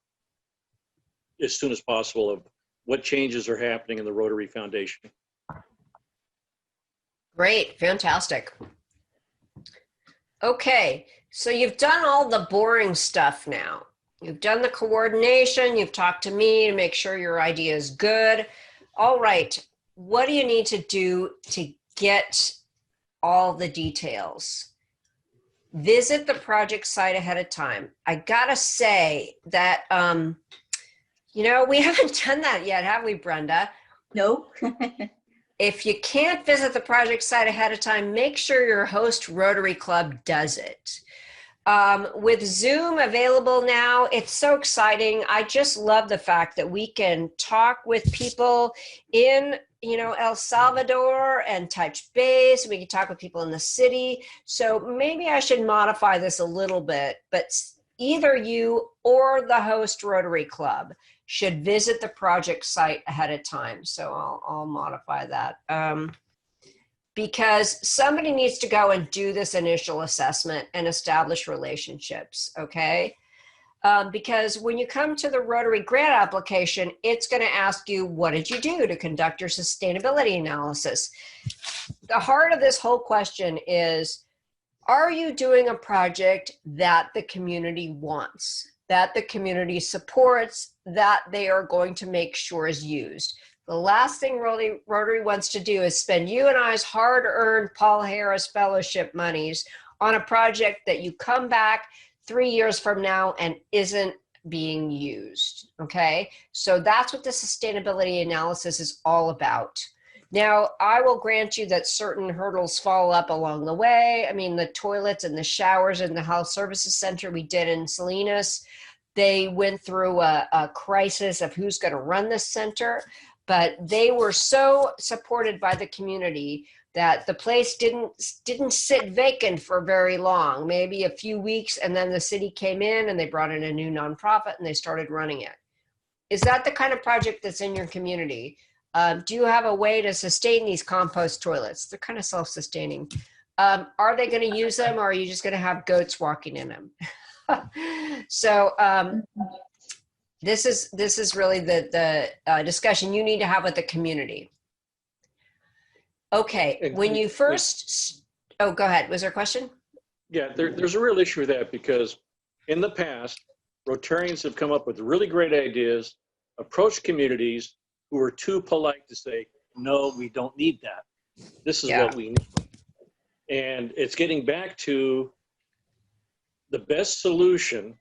as soon as possible of what changes are happening in the Rotary Foundation. Great, fantastic. Okay, so you've done all the boring stuff now. You've done the coordination, you've talked to me to make sure your idea is good. All right, what do you need to do to get all the details? Visit the project site ahead of time. I gotta say that, you know, we haven't done that yet, have we, Brenda? No. If you can't visit the project site ahead of time, make sure your host Rotary Club does it. With Zoom available now, it's so exciting. I just love the fact that we can talk with people in, you know, El Salvador and touch base. We can talk with people in the city. So maybe I should modify this a little bit, but either you or the host Rotary Club should visit the project site ahead of time. So I'll modify that. Because somebody needs to go and do this initial assessment and establish relationships, okay? Because when you come to the Rotary grant application, it's going to ask you, what did you do to conduct your sustainability analysis? The heart of this whole question is, are you doing a project that the community wants, that the community supports, that they are going to make sure is used? The last thing Rotary wants to do is spend you and I's hard-earned Paul Harris Fellowship monies on a project that you come back 3 years from now and isn't being used, okay? So that's what the sustainability analysis is all about. Now, I will grant you that certain hurdles fall up along the way. I mean, the toilets and the showers in the Health Services Center we did in Salinas, they went through a crisis of who's going to run this center. But they were so supported by the community that the place didn't sit vacant for very long, maybe a few weeks, and then the city came in and they brought in a new nonprofit and they started running it. Is that the kind of project that's in your community? Do you have a way to sustain these compost toilets? They're kind of self-sustaining. Are they going to use them, or are you just going to have goats walking in them? So, this is really the discussion you need to have with the community. Okay, when you first, oh, go ahead. Was there a question? Yeah, there's a real issue with that, because in the past, Rotarians have come up with really great ideas, approached communities who were too polite to say, no, we don't need that. This is what we need. And it's getting back to the best solution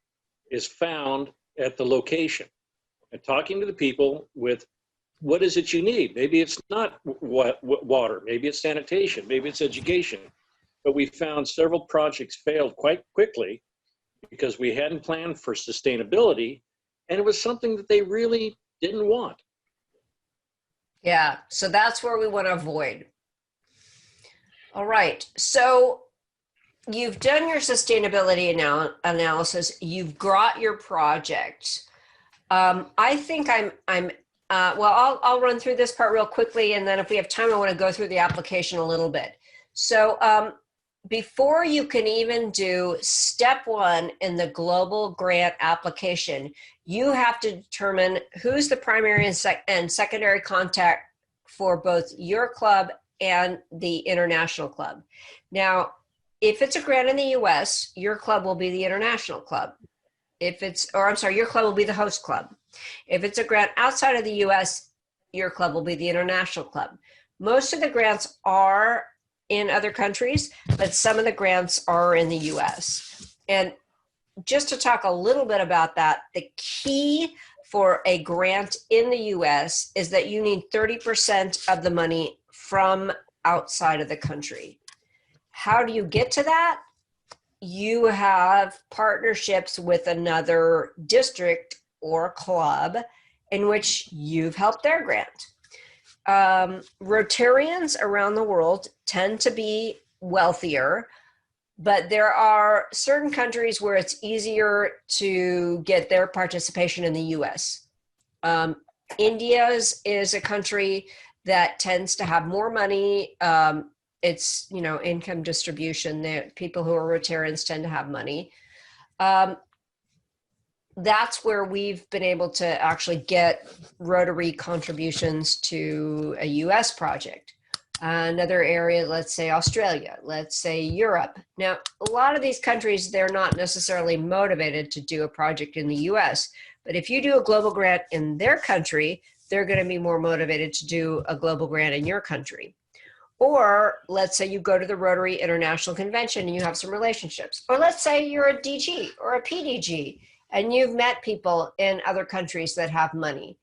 is found at the location, and talking to the people with what is it you need. Maybe it's not water, maybe it's sanitation, maybe it's education. But we found several projects failed quite quickly because we hadn't planned for sustainability, and it was something that they really didn't want. Yeah, so that's where we want to avoid. All right, so you've done your sustainability analysis. You've got your project. I think I'll run through this part real quickly, and then if we have time, I want to go through the application a little bit. So before you can even do step one in the global grant application, you have to determine who's the primary and secondary contact for both your club and the international club. Now, if it's a grant in the US, your club will be the international club. If it's, or I'm sorry, your club will be the host club. If it's a grant outside of the US, your club will be the international club. Most of the grants are in other countries, but some of the grants are in the US. And just to talk a little bit about that, the key for a grant in the US is that you need 30% of the money from outside of the country. How do you get to that? You have partnerships with another district or club in which you've helped their grant. Rotarians around the world tend to be wealthier, but there are certain countries where it's easier to get their participation in the US. India's is a country that tends to have more money. It's, you know, income distribution. People who are Rotarians tend to have money. That's where we've been able to actually get Rotary contributions to a US project. Another area, let's say Australia, let's say Europe. Now, a lot of these countries, they're not necessarily motivated to do a project in the US, but if you do a global grant in their country, they're going to be more motivated to do a global grant in your country. Or let's say you go to the Rotary International Convention and you have some relationships. Or let's say you're a DG or a PDG and you've met people in other countries that have money.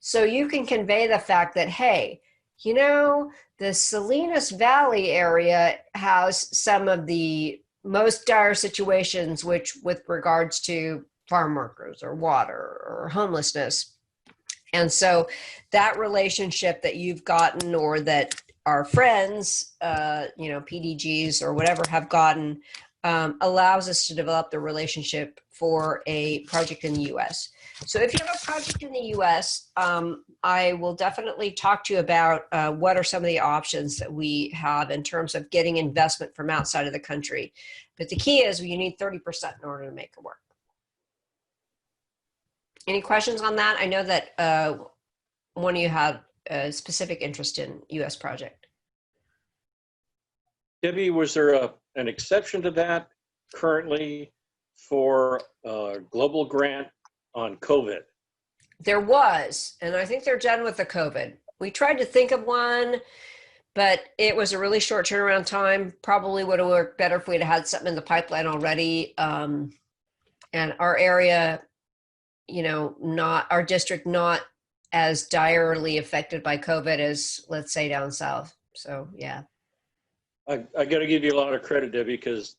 So you can convey the fact that, hey, you know, the Salinas Valley area has some of the most dire situations, which with regards to farm workers or water or homelessness. And so that relationship that you've gotten, or that our friends, you know, PDGs or whatever have gotten, allows us to develop the relationship for a project in the US. So if you have a project in the US, I will definitely talk to you about what are some of the options that we have in terms of getting investment from outside of the country. But the key is you need 30% in order to make it work. Any questions on that? I know that one of you had a specific interest in US project. Debbie, was there an exception to that currently for a global grant on COVID? There was, and I think they're done with the COVID. We tried to think of one, but it was a really short turnaround time. Probably would have worked better if we'd had something in the pipeline already. And our area, you know, not our district, not as direly affected by COVID as, let's say, down south. So, yeah. I got to give you a lot of credit, Debbie, because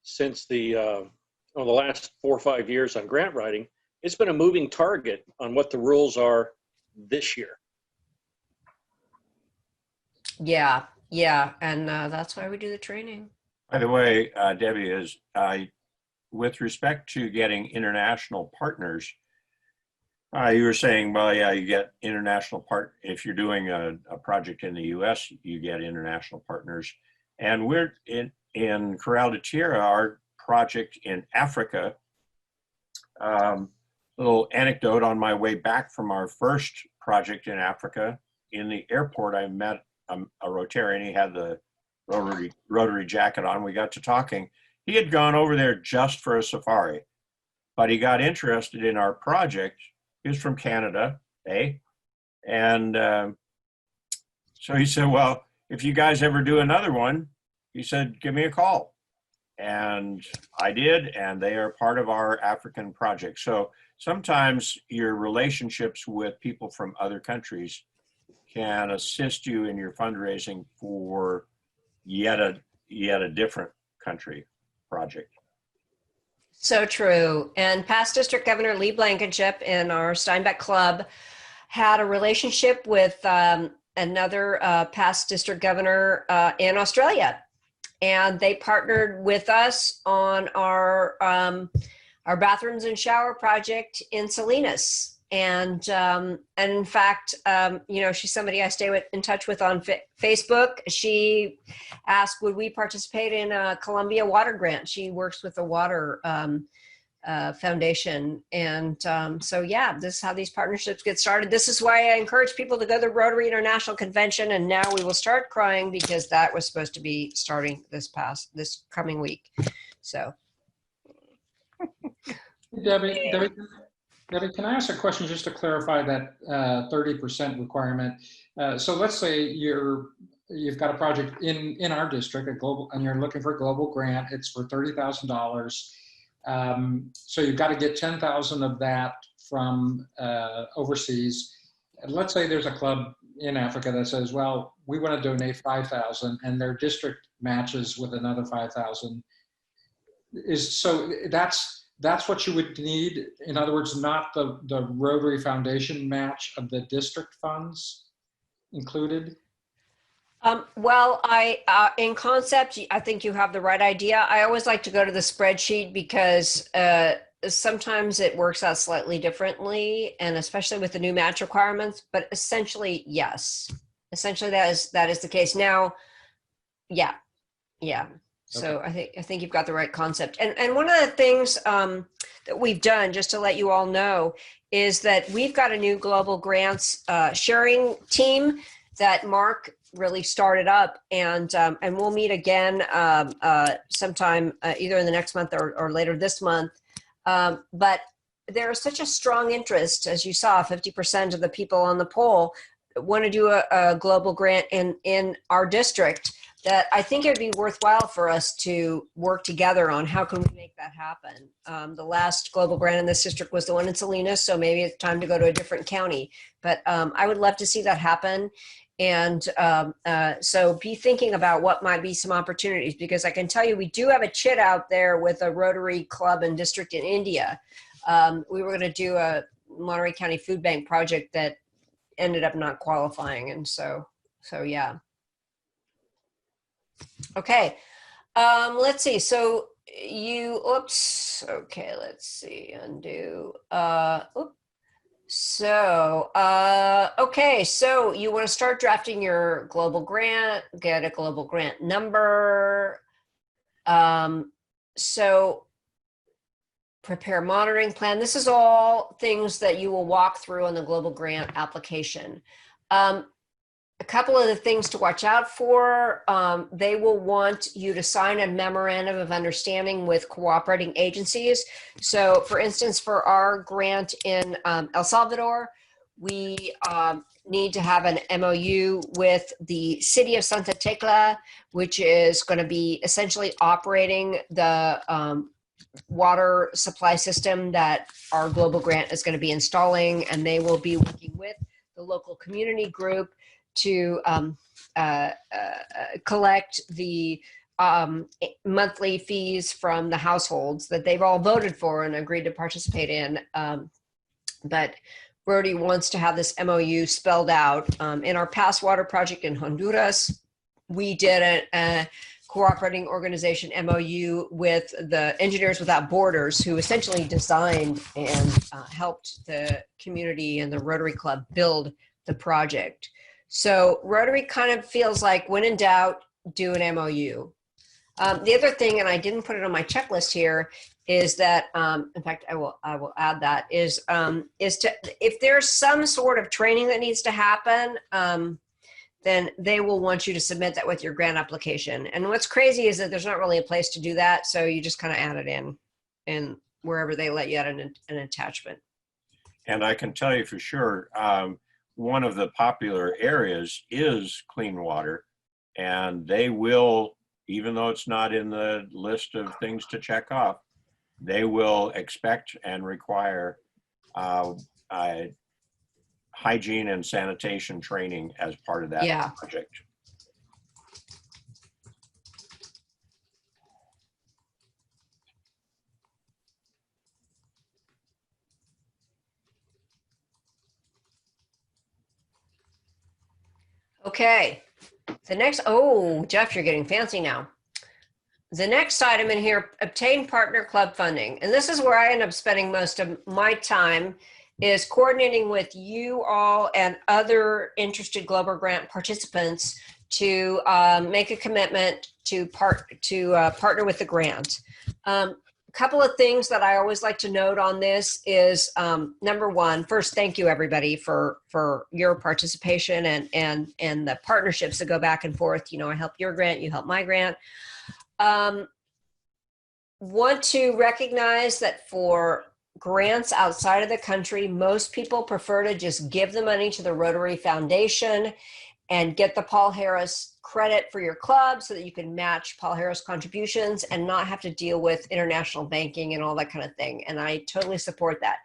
since the last 4 or 5 years on grant writing, it's been a moving target on what the rules are this year. Yeah, yeah, and that's why we do the training. By the way, Debbie, with respect to getting international partners, you were saying, well, yeah, you get international if you're doing a project in the US, you get international partners. And we're in Corral de Tierra, our project in Africa. Little anecdote, on my way back from our first project in Africa, in the airport, I met a Rotarian. He had the Rotary jacket on. We got to talking. He had gone over there just for a safari, but he got interested in our project. He was from Canada, And so he said, well, if you guys ever do another one, he said, give me a call. And I did, and they are part of our African project. So sometimes your relationships with people from other countries can assist you in your fundraising for yet a different country project. So true. And past District Governor Lee Blankenship in our Steinbeck Club had a relationship with another past District Governor in Australia. And they partnered with us on our bathrooms and shower project in Salinas. And in fact, you know, she's somebody I stay in touch with on Facebook. She asked, would we participate in a Columbia water grant? She works with the water foundation. And so, yeah, this is how these partnerships get started. This is why I encourage people to go to the Rotary International Convention. And now we will start crying because that was supposed to be starting this coming week. So. Debbie, can I ask a question just to clarify that 30% requirement? So let's say you've got a project in our district, and you're looking for a global grant. It's for $30,000. So you've got to get 10,000 of that from overseas. And let's say there's a club in Africa that says, well, we want to donate 5,000, and their district matches with another 5,000. So that's what you would need. In other words, not the Rotary Foundation match of the district funds included. Well, in concept, I think you have the right idea. I always like to go to the spreadsheet because sometimes it works out slightly differently, and especially with the new match requirements. But essentially, yes, essentially that is the case. Now, yeah. So Okay. I think you've got the right concept. And one of the things that we've done, just to let you all know, is that we've got a new global grants sharing team that Mark really started up, and we'll meet again sometime either in the next month or later this month. But there is such a strong interest, as you saw, 50% of the people on the poll want to do a global grant in our district, that I think it would be worthwhile for us to work together on how can we make that happen. The last global grant in this district was the one in Salinas, so maybe it's time to go to a different county. But I would love to see that happen. And so be thinking about what might be some opportunities, because I can tell you we do have a chit out there with a Rotary club and district in India. We were going to do a Monterey County Food Bank project that ended up not qualifying. And so yeah. Okay, let's see. So oops. Okay, let's see. Undo. Okay, so you want to start drafting your global grant, get a global grant number. So prepare monitoring plan. This is all things that you will walk through on the global grant application. A couple of the things to watch out for, they will want you to sign a memorandum of understanding with cooperating agencies. So for instance, for our grant in El Salvador, we need to have an MOU with the city of Santa Tecla, which is going to be essentially operating the water supply system that our global grant is going to be installing, and they will be working with the local community group to collect the monthly fees from the households that they've all voted for and agreed to participate in. But Rotary wants to have this MOU spelled out. In our past water project in Honduras, we did a cooperating organization MOU with the Engineers Without Borders, who essentially designed and helped the community and the Rotary Club build the project. So Rotary kind of feels like, when in doubt, do an MOU. The other thing, and I didn't put it on my checklist here, is that, in fact, I will add that, is to, if there's some sort of training that needs to happen, then they will want you to submit that with your grant application. And what's crazy is that there's not really a place to do that, so you just kind of add it in wherever they let you add an attachment. And I can tell you for sure, one of the popular areas is clean water, and they will, even though it's not in the list of things to check off, they will expect and require hygiene and sanitation training as part of that project. Okay, the next, oh, Jeff, you're getting fancy now. The next item in here, obtain partner club funding. And this is where I end up spending most of my time, is coordinating with you all and other interested global grant participants to make a commitment to partner with the grant. A couple of things that I always like to note on this is, number one, first, thank you everybody for your participation and the partnerships that go back and forth. You know, I help your grant, you help my grant. Want to recognize that for grants outside of the country, most people prefer to just give the money to the Rotary Foundation and get the Paul Harris credit for your club so that you can match Paul Harris contributions and not have to deal with international banking and all that kind of thing. And I totally support that.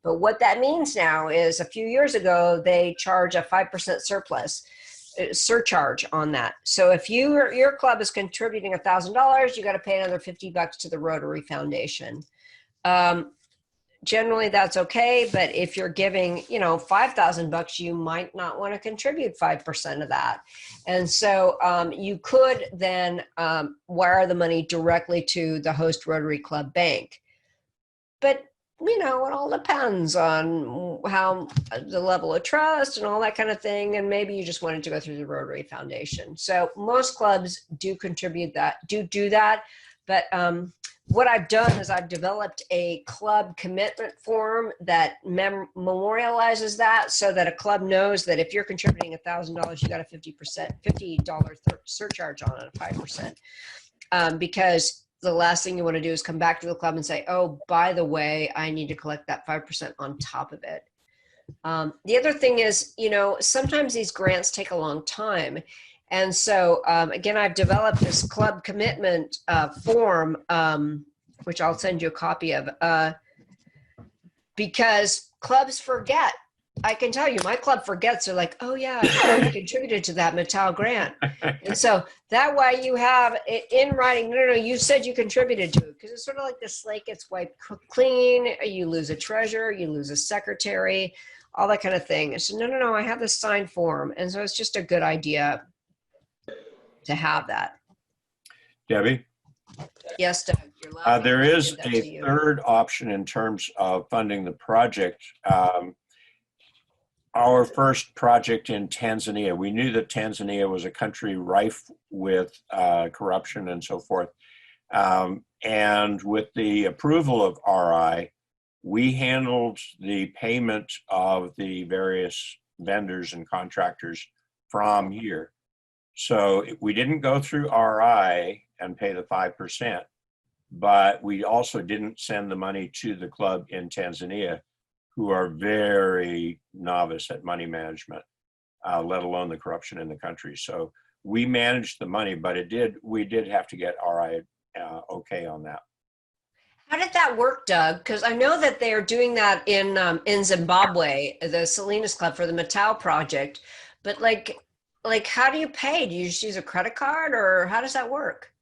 But what that means now is a few years ago, they charge a 5% surcharge on that. So if your club is contributing $1,000, you got to pay another $50 to the Rotary Foundation. Generally that's okay, but if you're giving, $5,000, you might not want to contribute 5% of that. And so you could then wire the money directly to the host Rotary Club bank. But it all depends on how the level of trust and all that kind of thing. And maybe you just wanted to go through the Rotary Foundation. So most clubs do contribute that, do that. But what I've done is I've developed a club commitment form that memorializes that so that a club knows that if you're contributing $1,000, you got a $50 surcharge on it, 5%. Because the last thing you want to do is come back to the club and say, oh, by the way, I need to collect that 5% on top of it. The other thing is, sometimes these grants take a long time. And so, again, I've developed this club commitment form, which I'll send you a copy of, because clubs forget. I can tell you, my club forgets. They're like, oh, yeah, I contributed to that Mattel grant. And so that way you have it in writing, no, you said you contributed to it, because it's sort of like the slate gets wiped clean. You lose a treasurer, you lose a secretary, all that kind of thing. So no, I have this signed form. And so it's just a good idea to have that. Debbie? Yes, Doug, you're laughing. There is a third option in terms of funding the project. Our first project in Tanzania, we knew that Tanzania was a country rife with corruption and so forth. And with the approval of RI, we handled the payment of the various vendors and contractors from here. So we didn't go through RI and pay the 5%, but we also didn't send the money to the club in Tanzania, who are very novice at money management, let alone the corruption in the country. So we managed the money, but we did have to get RI okay on that. How did that work, Doug? Because I know that they're doing that in Zimbabwe, the Salinas Club for the Mattel project, but like how do you pay? Do you just use a credit card, or how does that work?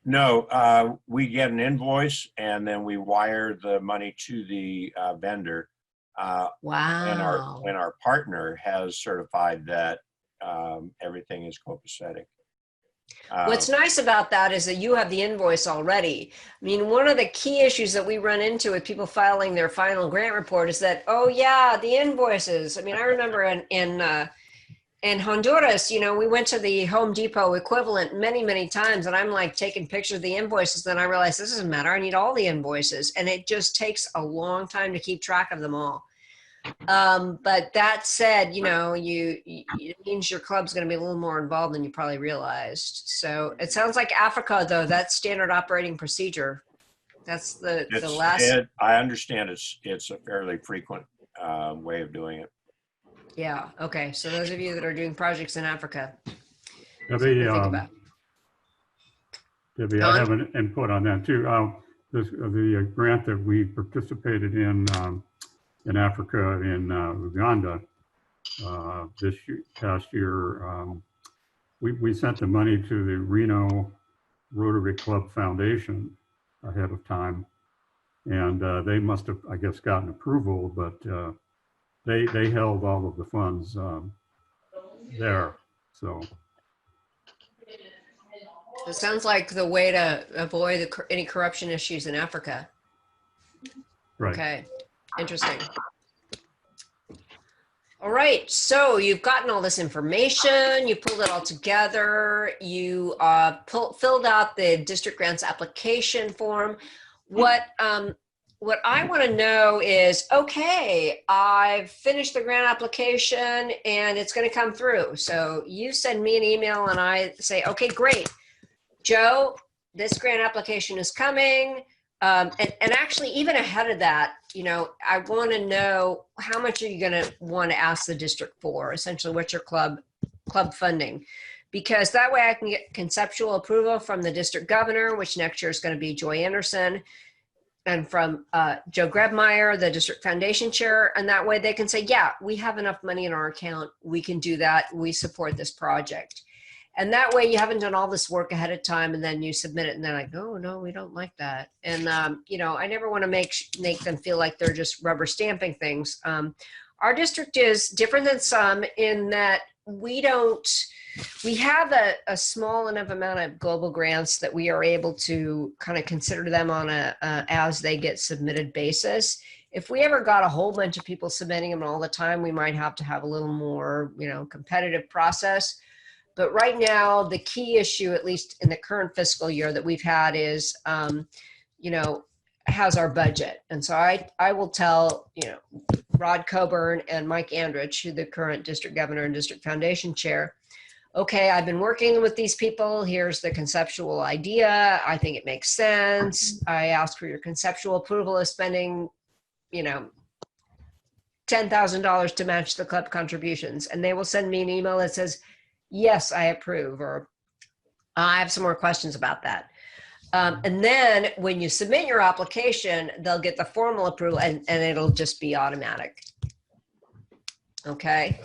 No, we get an invoice and then we wire the money to the vendor. Wow. When our partner has certified that everything is copacetic. What's nice about that is that you have the invoice already. I mean, one of the key issues that we run into with people filing their final grant report is that, oh yeah, the invoices. I mean, I remember in Honduras, we went to the Home Depot equivalent many, many times, and I'm like taking pictures of the invoices. Then I realized this doesn't matter. I need all the invoices, and it just takes a long time to keep track of them all. But that said, it means your club's going to be a little more involved than you probably realized. So it sounds like Africa, though, that's standard operating procedure. That's the last. I understand it's a fairly frequent way of doing it. Yeah. Okay. So those of you that are doing projects in Africa, Debbie, I have an input on that too. The grant that we participated in Africa, in Uganda, this past year, we sent the money to the Reno Rotary Club Foundation ahead of time, and they must have, I guess, gotten approval, but they held all of the funds there. So it sounds like the way to avoid any corruption issues in Africa. Right. Okay, interesting. All right, so you've gotten all this information, you pulled it all together, you filled out the district grants application form. What I want to know is, okay, I've finished the grant application and it's going to come through. So you send me an email and I say, okay, great. Joe, this grant application is coming. And actually, even ahead of that, you know, I want to know how much are you going to want to ask the district for? Essentially, what's your club funding? Because that way I can get conceptual approval from the district governor, which next year is going to be Joy Anderson, and from Joe Grebmeyer, the district foundation chair. And that way they can say, yeah, we have enough money in our account. We can do that. We support this project. And that way you haven't done all this work ahead of time and then you submit it and they're like, oh, no, we don't like that. And, you know, I never want to make them feel like they're just rubber stamping things. Our district is different than some in that we have a small enough amount of global grants that we are able to kind of consider them on a as they get submitted basis. If we ever got a whole bunch of people submitting them all the time, we might have to have a little more, you know, competitive process. But right now, the key issue, at least in the current fiscal year that we've had is, you know, how's our budget? And so I will tell, you know, Rod Coburn and Mike Andrich, who the current district governor and district foundation chair, okay, I've been working with these people. Here's the conceptual idea. I think it makes sense. I ask for your conceptual approval of spending, you know, $10,000 to match the club contributions. And they will send me an email that says, yes, I approve, or I have some more questions about that. And then when you submit your application, they'll get the formal approval and it'll just be automatic. Okay.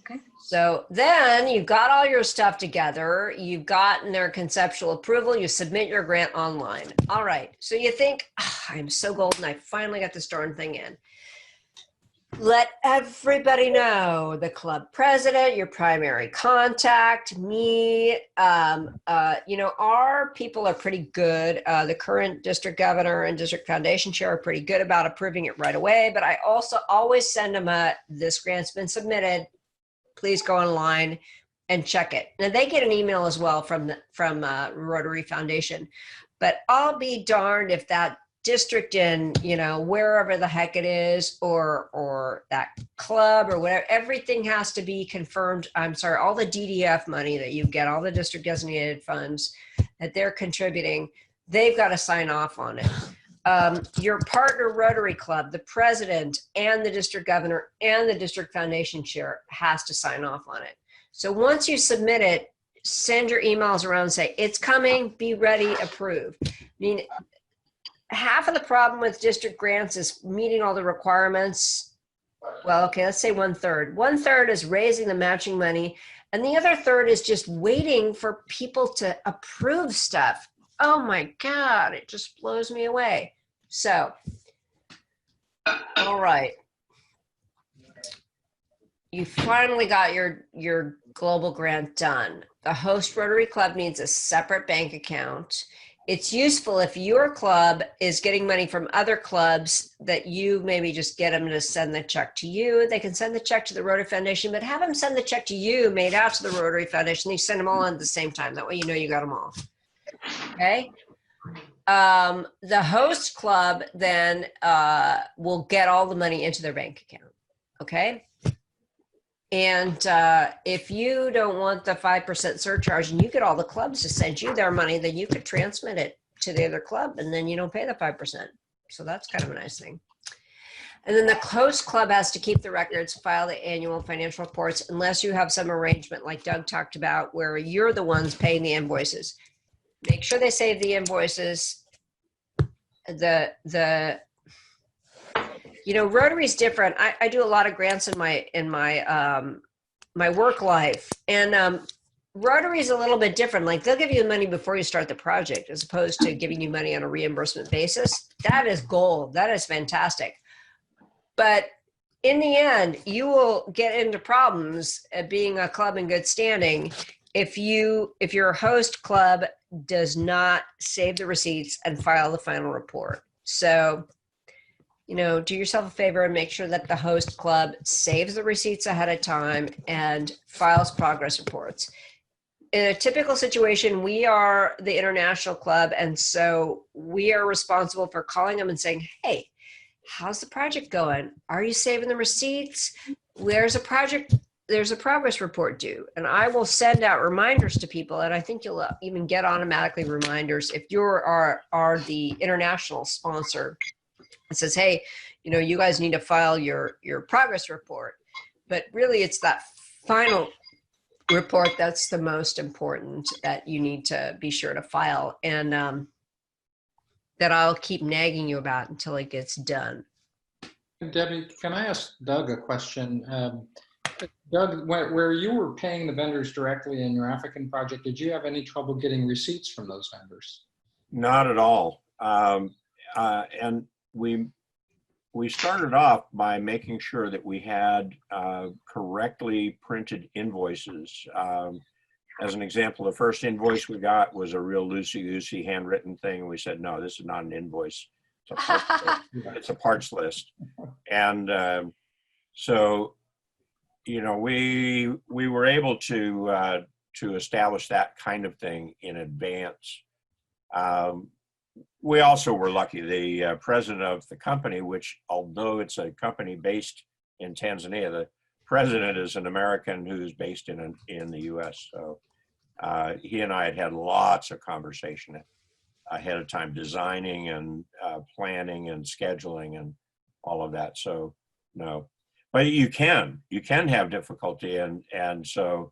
Okay. So then you've got all your stuff together. You've gotten their conceptual approval. You submit your grant online. All right. So you think, oh, I'm so golden. I finally got this darn thing in. Let everybody know, the club president, your primary contact, me. You know, our people are pretty good. The current district governor and district foundation chair are pretty good about approving it right away. But I also always send them this grant's been submitted. Please go online and check it. Now they get an email as well from Rotary Foundation. But I'll be darned if that district in, you know, wherever the heck it is, or that club or whatever, everything has to be confirmed. I'm sorry, all the DDF money that you get, all the district designated funds that they're contributing, they've got to sign off on it. Your partner Rotary Club, the president and the district governor and the district foundation chair has to sign off on it. So once you submit it, send your emails around and say, it's coming, be ready, approved. I mean, half of the problem with district grants is meeting all the requirements. Well, okay, let's say 1/3. 1/3 is raising the matching money. And the other third is just waiting for people to approve stuff. Oh my God, it just blows me away. So, all right. You finally got your global grant done. The host Rotary Club needs a separate bank account. It's useful if your club is getting money from other clubs that you maybe just get them to send the check to you. They can send the check to the Rotary Foundation, but have them send the check to you made out to the Rotary Foundation. You send them all in at the same time. That way you know you got them all. Okay. The host club then will get all the money into their bank account. Okay. And if you don't want the 5% surcharge and you get all the clubs to send you their money, then you could transmit it to the other club and then you don't pay the 5%. So that's kind of a nice thing. And then the host club has to keep the records, file the annual financial reports, unless you have some arrangement like Doug talked about where you're the ones paying the invoices. Make sure they save the invoices. You know, Rotary's different. I do a lot of grants in my my work life, and Rotary's a little bit different. Like they'll give you the money before you start the project, as opposed to giving you money on a reimbursement basis. That is gold. That is fantastic. But in the end, you will get into problems at being a club in good standing if your host club does not save the receipts and file the final report. So, you know, do yourself a favor and make sure that the host club saves the receipts ahead of time and files progress reports. In a typical situation, we are the international club, and so we are responsible for calling them and saying, hey, how's the project going? Are you saving the receipts? There's a project there's a progress report due, and I will send out reminders to people, and I think you'll even get automatically reminders if you are the international sponsor. It says, hey, you know, you guys need to file your progress report. But really, it's that final report that's the most important that you need to be sure to file, and that I'll keep nagging you about until it gets done. Debbie, can I ask Doug a question? Doug, where you were paying the vendors directly in your African project, did you have any trouble getting receipts from those vendors? Not at all. And we started off by making sure that we had correctly printed invoices. As an example, the first invoice we got was a real loosey-goosey handwritten thing. We said, no, this is not an invoice. It's a parts list. It's a parts list. And so, you know, we were able to establish that kind of thing in advance. We also were lucky. The president of the company, which although it's a company based in Tanzania, the president is an American who's based in the US. So he and I had lots of conversation ahead of time, designing and planning and scheduling and all of that. So no, but you can have difficulty, and so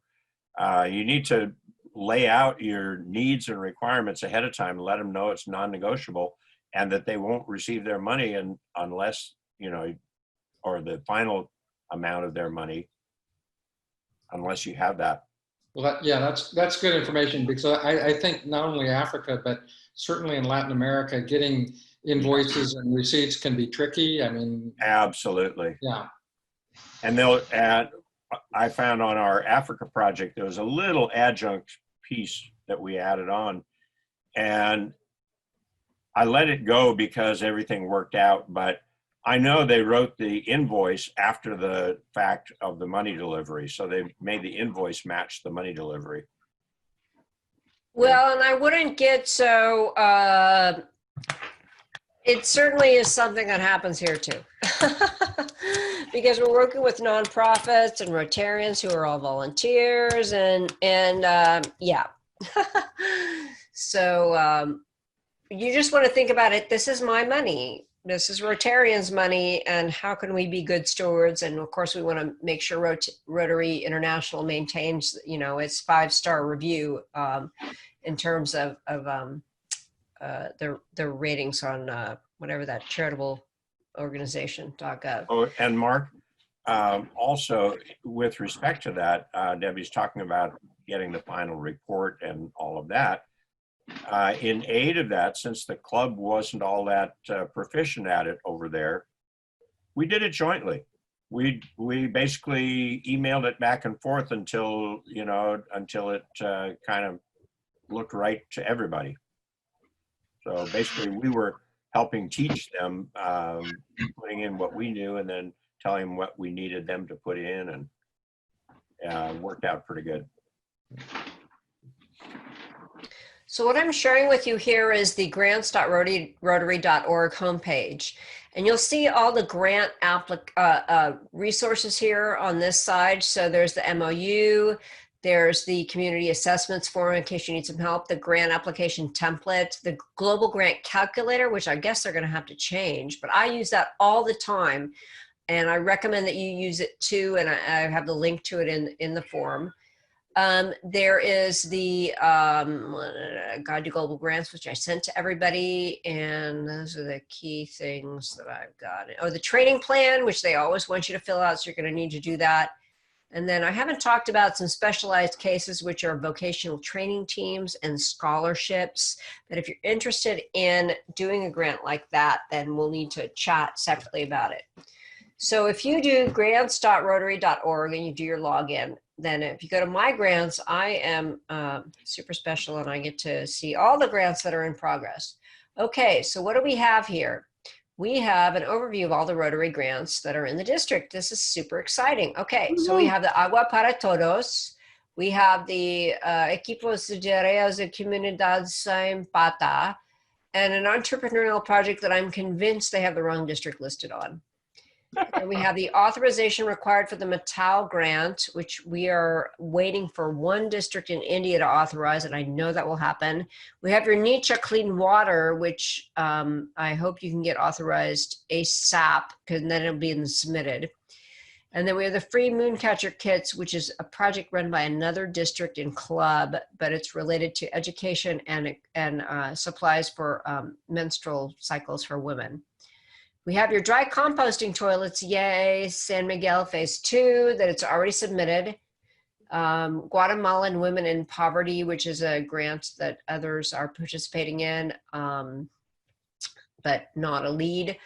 you need to lay out your needs and requirements ahead of time and let them know it's non-negotiable and that they won't receive their money unless, you know, or the final amount of their money unless you have that. Well, yeah, that's good information, because I think not only Africa, but certainly in Latin America, getting invoices and receipts can be tricky. I mean, absolutely. Yeah. And I found on our Africa project, there was a little adjunct piece that we added on, and I let it go because everything worked out, but I know they wrote the invoice after the fact of the money delivery. So they made the invoice match the money delivery. Well, and I wouldn't get so, it certainly is something that happens here too. Because we're working with nonprofits and Rotarians who are all volunteers and yeah. So you just want to think about it. This is my money. This is Rotarians' money, and how can we be good stewards? And of course, we want to make sure Rotary International maintains, you know, its 5-star review in terms of their ratings on whatever that charitable organization.gov. Oh, and Mark, also with respect to that, Debbie's talking about getting the final report and all of that. In aid of that, since the club wasn't all that proficient at it over there, we did it jointly. We basically emailed it back and forth until it kind of looked right to everybody. So basically, we were helping teach them, putting in what we knew, and then telling them what we needed them to put in, and worked out pretty good. So what I'm sharing with you here is the grants.rotary.org homepage. And you'll see all the grant resources here on this side. So there's the MOU, there's the community assessments form in case you need some help, the grant application template, the global grant calculator, which I guess they're going to have to change, but I use that all the time. And I recommend that you use it too. And I have the link to it in the form. There is the Guide to Global Grants, which I sent to everybody, and those are the key things that I've got. Oh, the training plan, which they always want you to fill out, so you're going to need to do that. And then I haven't talked about some specialized cases, which are vocational training teams and scholarships. But if you're interested in doing a grant like that, then we'll need to chat separately about it. So if you do grants.rotary.org and you do your login, then if you go to my grants, I am super special and I get to see all the grants that are in progress. Okay, so what do we have here? We have an overview of all the Rotary grants that are in the district. This is super exciting. Okay, so we have the Agua para Todos. We have the Equipos de Áreas de Comunidad Sem Pata, and an entrepreneurial project that I'm convinced they have the wrong district listed on. And we have the authorization required for the Matau grant, which we are waiting for one district in India to authorize, and I know that will happen. We have your NICHA Clean Water, which I hope you can get authorized ASAP, because then it'll be submitted. And then we have the free Mooncatcher kits, which is a project run by another district and club, but it's related to education and supplies for menstrual cycles for women. We have your dry composting toilets, yay, San Miguel Phase 2, that it's already submitted. Guatemalan Women in Poverty, which is a grant that others are participating in, but not a lead.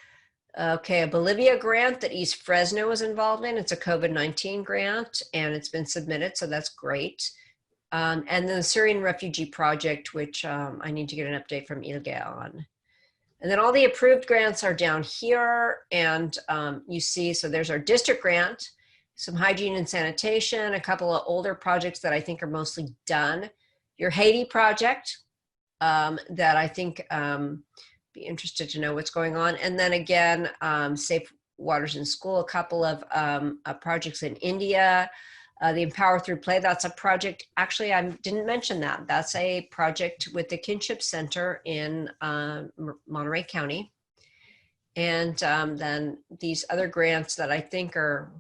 Okay, a Bolivia grant that East Fresno is involved in. It's a COVID-19 grant, and it's been submitted, so that's great. And then the Syrian Refugee Project, which I need to get an update from Ilge on. And then all the approved grants are down here, and you see, so there's our district grant, some hygiene and sanitation, a couple of older projects that I think are mostly done. Your Haiti project that I think be interested to know what's going on. And then again, Safe Waters in School, a couple of projects in India. The Empower Through Play, that's a project, actually I didn't mention that. That's a project with the Kinship Center in Monterey County. And then these other grants that I think are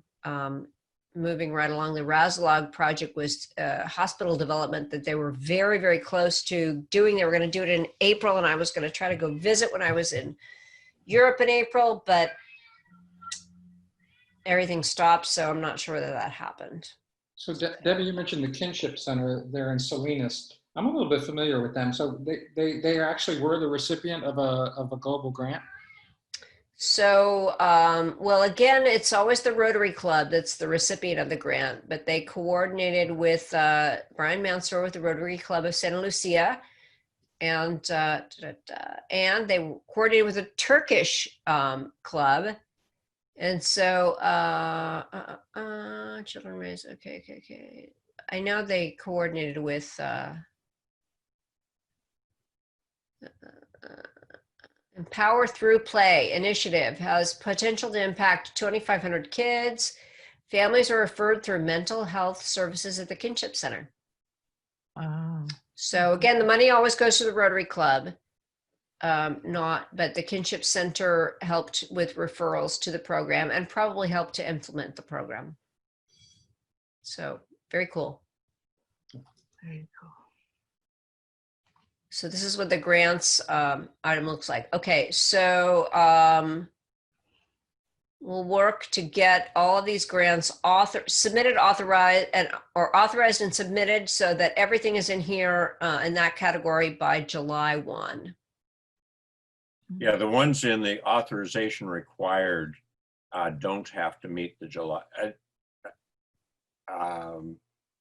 moving right along. The Razalog project was hospital development that they were very, very close to doing. They were going to do it in April, and I was going to try to go visit when I was in Europe in April, but everything stopped, so I'm not sure whether that happened. So Debbie, you mentioned the Kinship Center there in Salinas. I'm a little bit familiar with them. So they actually were the recipient of a global grant? So, well, again, it's always the Rotary Club that's the recipient of the grant, but they coordinated with Brian Mansour with the Rotary Club of Santa Lucia, and they coordinated with a Turkish club. And so, Children Raised, okay. I know they coordinated with Empower Through Play initiative has potential to impact 2,500 kids. Families are referred through mental health services at the Kinship Center. Wow. So again, the money always goes to the Rotary Club, but the Kinship Center helped with referrals to the program and probably helped to implement the program. So very cool. Very cool. So this is what the grants item looks like. Okay, so we'll work to get all of these grants submitted, authorized, or authorized and submitted so that everything is in here in that category by July 1. Yeah, the ones in the authorization required don't have to meet the July.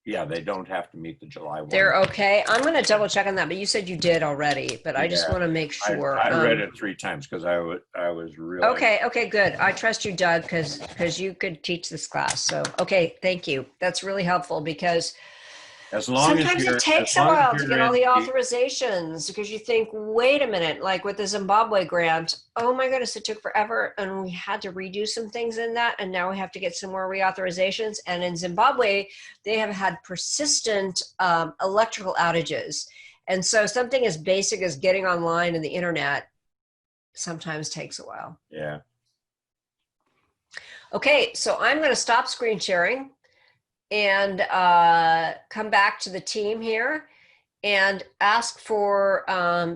Yeah, they don't have to meet the July 1. They're okay. I'm going to double check on that, but you said you did already, but I just want to make sure. I read it 3 times because I was really. Okay, good. I trust you, Doug, because you could teach this class. So, okay, thank you. That's really helpful because sometimes it takes a while to get all the authorizations because you think, wait a minute, like with the Zimbabwe grant, oh my goodness, it took forever and we had to redo some things in that, and now we have to get some more reauthorizations. And in Zimbabwe, they have had persistent electrical outages. And so something as basic as getting online and the internet sometimes takes a while. Yeah. Okay, so I'm going to stop screen sharing and come back to the team here and ask for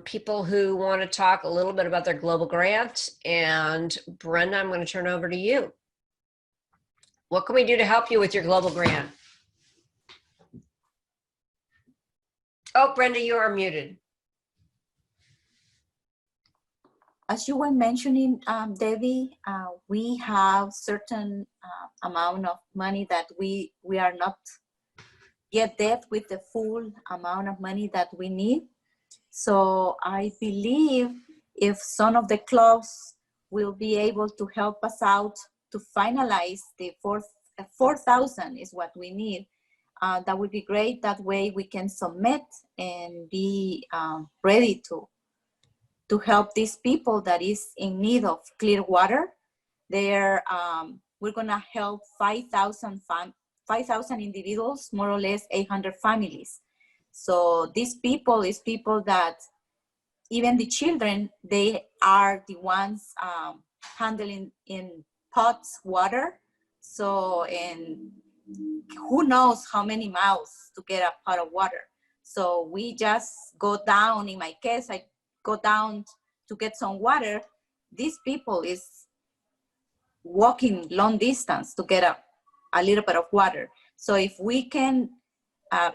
people who want to talk a little bit about their global grant. And Brenda, I'm going to turn over to you. What can we do to help you with your global grant? Oh, Brenda, you are muted. As you were mentioning, Debbie, we have certain amount of money that we are not yet debt with the full amount of money that we need. So I believe if some of the clubs will be able to help us out to finalize the 4,000 is what we need. That would be great. That way we can submit and be ready to help these people that is in need of clear water. we're gonna help 5,000 individuals, more or less 800 families. So these people is people that even the children, they are the ones handling in pots water. So, and who knows how many miles to get a pot of water. So we just go down, in my case, I go down to get some water. These people is walking long distance to get a little bit of water. So if we can,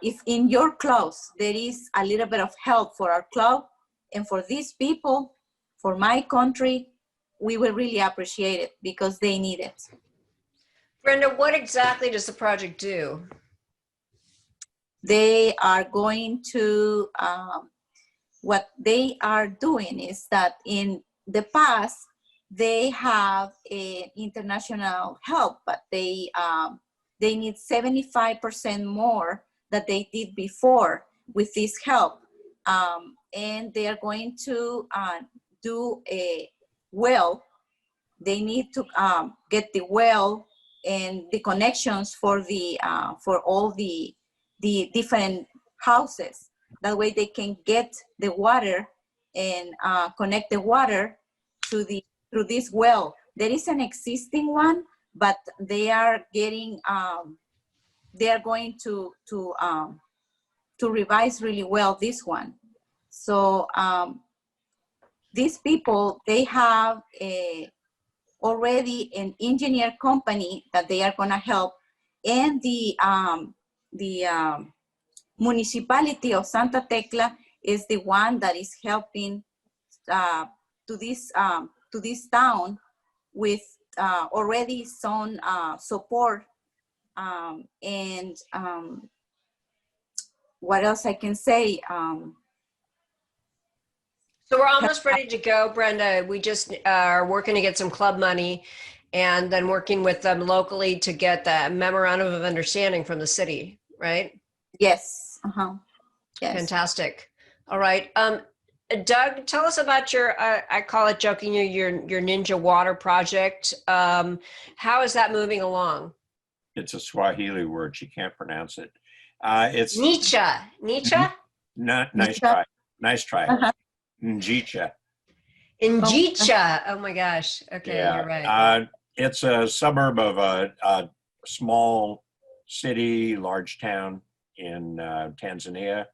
if in your clubs there is a little bit of help for our club and for these people, for my country, we will really appreciate it because they need it. Brenda, what exactly does the project do? They are going to, what they are doing is that in the past, they have international help, but they need 75% more that they did before with this help. And they are going to do a well. They need to get the well and the connections for the for all the different houses. That way they can get the water and connect the water to through this well. There is an existing one, but they are getting they are going to revise really well this one. So these people, they have already an engineer company that they are going to help, and the municipality of Santa Tecla is the one that is helping to this town with already some support, and what else I can say? So we're almost ready to go, Brenda. We just are working to get some club money and then working with them locally to get the memorandum of understanding from the city, right? Yes. Yes. Fantastic. All right. Doug, tell us about your, I call it jokingly, your Ninja Water project. How is that moving along? It's a Swahili word. She can't pronounce it. It's Nietzsche. Nice try. Nice try. Njicha. Njicha. Oh my gosh. Okay, Yeah. you're right. It's a suburb of a small city, large town in Tanzania.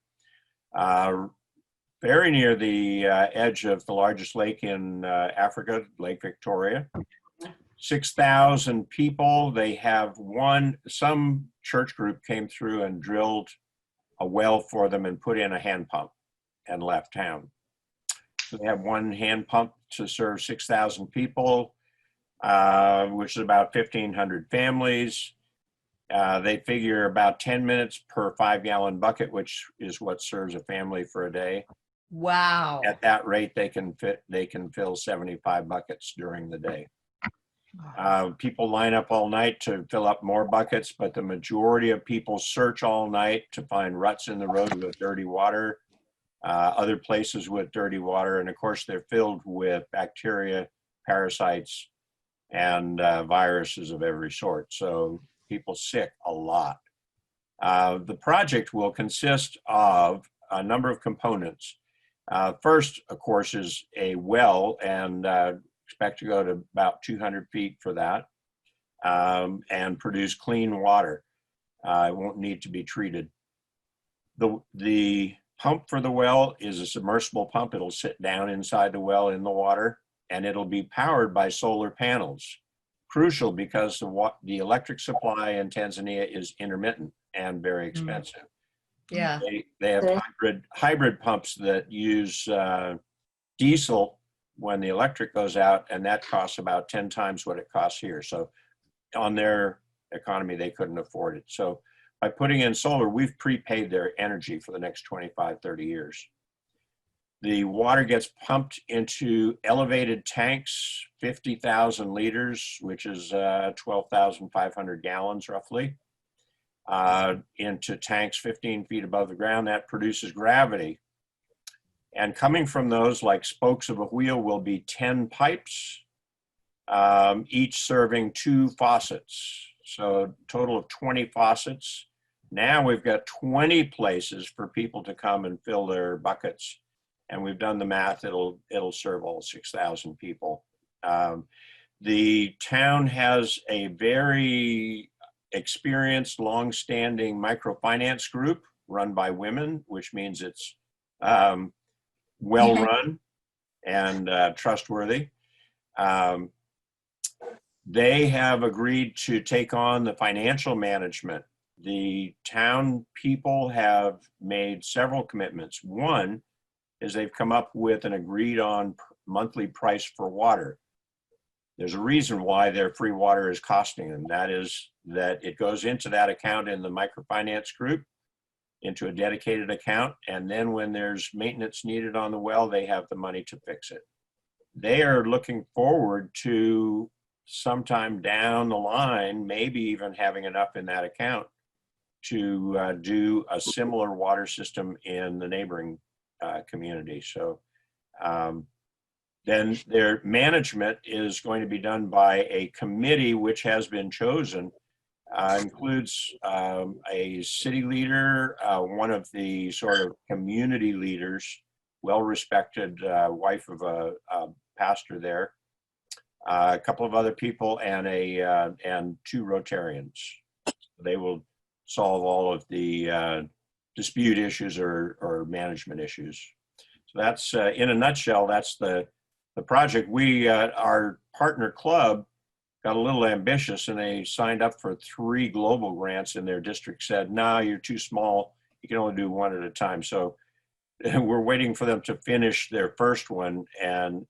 Very near the edge of the largest lake in Africa, Lake Victoria. 6,000 people. They have some church group came through and drilled a well for them and put in a hand pump and left town. So they have one hand pump to serve 6,000 people, which is about 1,500 families. They figure about 10 minutes per 5-gallon bucket, which is what serves a family for a day. Wow. At that rate, they can fill 75 buckets during the day. People line up all night to fill up more buckets, but the majority of people search all night to find ruts in the road with dirty water, other places with dirty water, and of course they're filled with bacteria, parasites, and viruses of every sort. So people sick a lot. The project will consist of a number of components. First, of course, is a well, and expect to go to about 200 feet for that, and produce clean water. It won't need to be treated. The pump for the well is a submersible pump. It'll sit down inside the well in the water, and it'll be powered by solar panels. Crucial because the electric supply in Tanzania is intermittent and very expensive. Yeah. They have hybrid pumps that use diesel when the electric goes out, and that costs about 10 times what it costs here. So on their economy, they couldn't afford it. So by putting in solar, we've prepaid their energy for the next 25, 30 years. The water gets pumped into elevated tanks, 50,000 liters, which is 12,500 gallons roughly, into tanks 15 feet above the ground. That produces gravity. And coming from those, like spokes of a wheel, will be 10 pipes each serving 2 faucets. So a total of 20 faucets. Now we've got 20 places for people to come and fill their buckets. And we've done the math, it'll serve all 6,000 people. The town has a very experienced, long-standing microfinance group run by women, which means it's well-run and trustworthy. They have agreed to take on the financial management. The town people have made several commitments. One is they've come up with an agreed on monthly price for water. There's a reason why their free water is costing them. That is that it goes into that account in the microfinance group, into a dedicated account. And then when there's maintenance needed on the well, they have the money to fix it. They are looking forward to sometime down the line, maybe even having enough in that account to do a similar water system in the neighboring community. So then their management is going to be done by a committee which has been chosen, includes a city leader, one of the sort of community leaders, well-respected wife of a pastor there, a couple of other people, and 2 Rotarians. They will solve all of the dispute issues or management issues. So that's, in a nutshell, that's the project. We, our partner club, got a little ambitious and they signed up for 3 global grants, and their district said, no, you're too small. You can only do 1 at a time. So we're waiting for them to finish their first one, and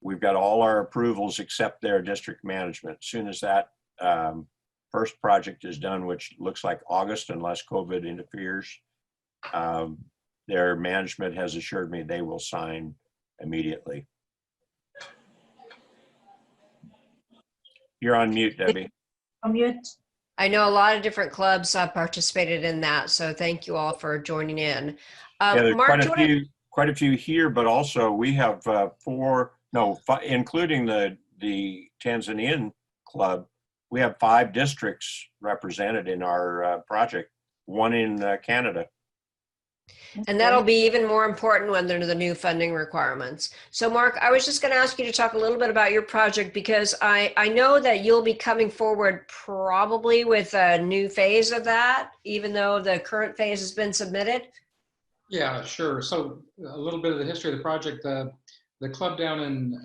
we've got all our approvals except their district management. As soon as that first project is done, which looks like August unless COVID interferes, their management has assured me they will sign immediately. You're on mute, Debbie. On mute. I know a lot of different clubs participated in that, so thank you all for joining in. Yeah, there's Mark, quite a few here, but also we have 4, including the Tanzanian club, we have 5 districts represented in our project, 1 in Canada. And that'll be even more important when there are the new funding requirements. So Mark, I was just going to ask you to talk a little bit about your project, because I know that you'll be coming forward probably with a new phase of that, even though the current phase has been submitted. Yeah, sure. So a little bit of the history of the project. The club down in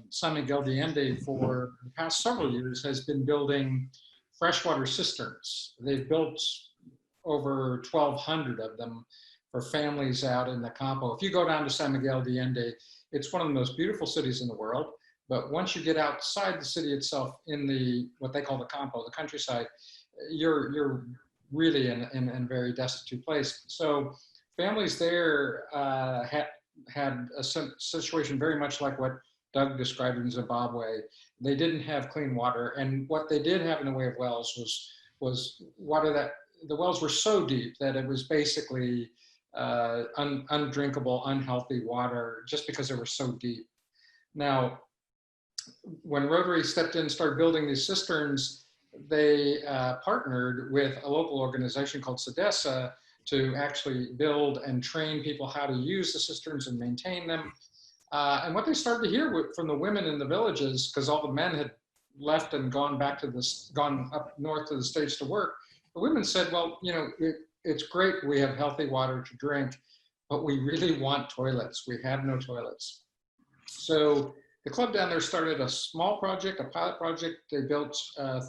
San Miguel de Allende for the past several years has been building freshwater cisterns. They've built over 1,200 of them for families out in the Campo. If you go down to San Miguel de Allende, it's one of the most beautiful cities in the world. But once you get outside the city itself, in the what they call the Campo, the countryside, you're really in a very destitute place. So families there had a situation very much like what Doug described in Zimbabwe. They didn't have clean water, and what they did have in the way of wells was water that the wells were so deep that it was basically undrinkable, unhealthy water, just because they were so deep. Now, when Rotary stepped in and started building these cisterns, they partnered with a local organization called SEDESA to actually build and train people how to use the cisterns and maintain them. And what they started to hear from the women in the villages, because all the men had left and gone up north to the States to work, the women said, well, you know, it's great we have healthy water to drink, but we really want toilets. We have no toilets. So the club down there started a small project, a pilot project. They built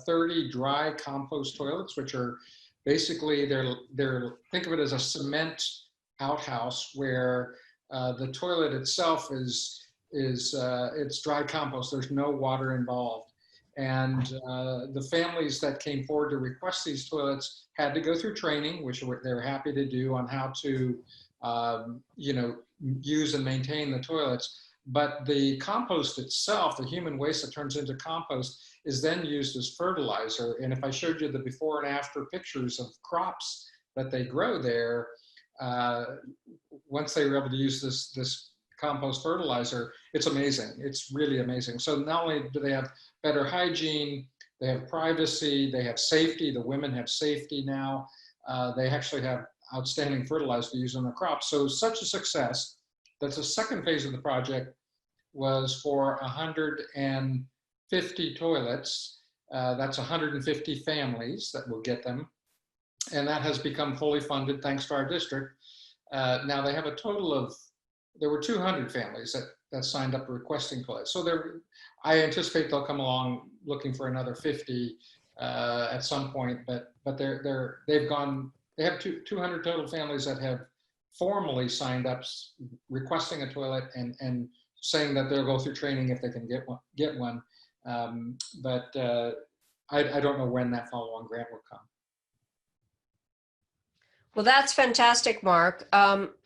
30 dry compost toilets, which are basically, think of it as a cement outhouse where the toilet itself it's dry compost. There's no water involved. And the families that came forward to request these toilets had to go through training, which they're happy to do, on how to, use and maintain the toilets. But the compost itself, the human waste that turns into compost, is then used as fertilizer. And if I showed you the before and after pictures of crops that they grow there, once they were able to use this compost fertilizer, it's amazing. It's really amazing. So not only do they have better hygiene, they have privacy, they have safety. The women have safety now. They actually have outstanding fertilizer to use on their crops. So such a success that the second phase of the project was for 150 toilets. That's 150 families that will get them. And that has become fully funded thanks to our district. Now they have a total of, there were 200 families that signed up requesting toilets. So I anticipate they'll come along looking for another 50 at some point, but they have 200 total families that have formally signed up requesting a toilet and saying that they'll go through training if they can get one. But I don't know when that follow-on grant will come. Well, that's fantastic, Mark.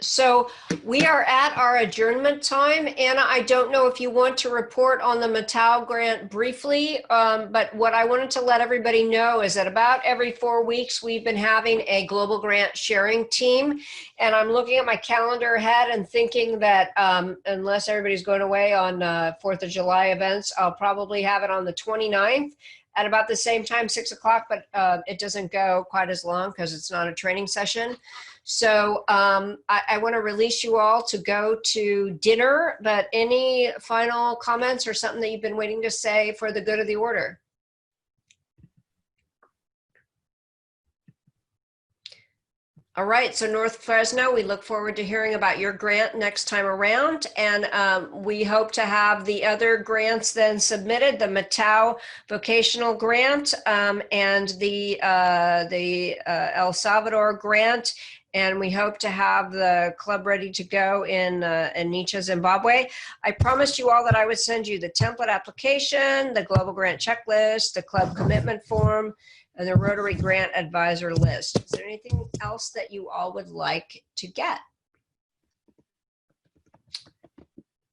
So we are at our adjournment time. Anna, I don't know if you want to report on the Matau grant briefly, but what I wanted to let everybody know is that about every 4 weeks, we've been having a global grant sharing team. And I'm looking at my calendar ahead and thinking that unless everybody's going away on 4th of July events, I'll probably have it on the 29th. At about the same time, 6 o'clock, but it doesn't go quite as long because it's not a training session. So I want to release you all to go to dinner, but any final comments or something that you've been waiting to say for the good of the order? All right, so North Fresno, we look forward to hearing about your grant next time around. And we hope to have the other grants then submitted, the Matau vocational grant and the El Salvador grant. And we hope to have the club ready to go in Nicha, Zimbabwe. I promised you all that I would send you the template application, the global grant checklist, the club commitment form, and the Rotary Grant Advisor list. Is there anything else that you all would like to get?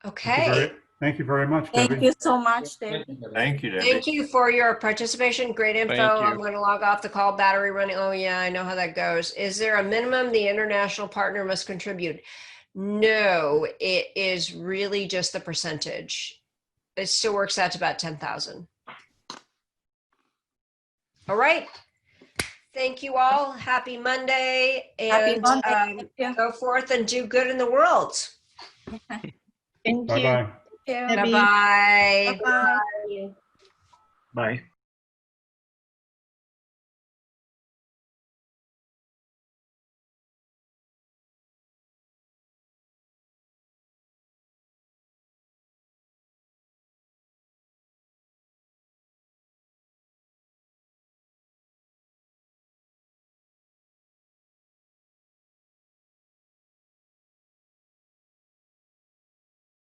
Okay. Thank you very much, Debbie. Thank you so much, Debbie. Thank you, Debbie. Thank you for your participation. Great info. Thank you. I'm going to log off the call. Battery running. Oh yeah, I know how that goes. Is there a minimum the international partner must contribute? No, it is really just the percentage. It still works out to about 10,000. All right. Thank you all. Happy Monday. And Happy Monday. go forth and do good in the world. Thank you. Bye-bye. Debbie. Bye-bye. Bye. Bye.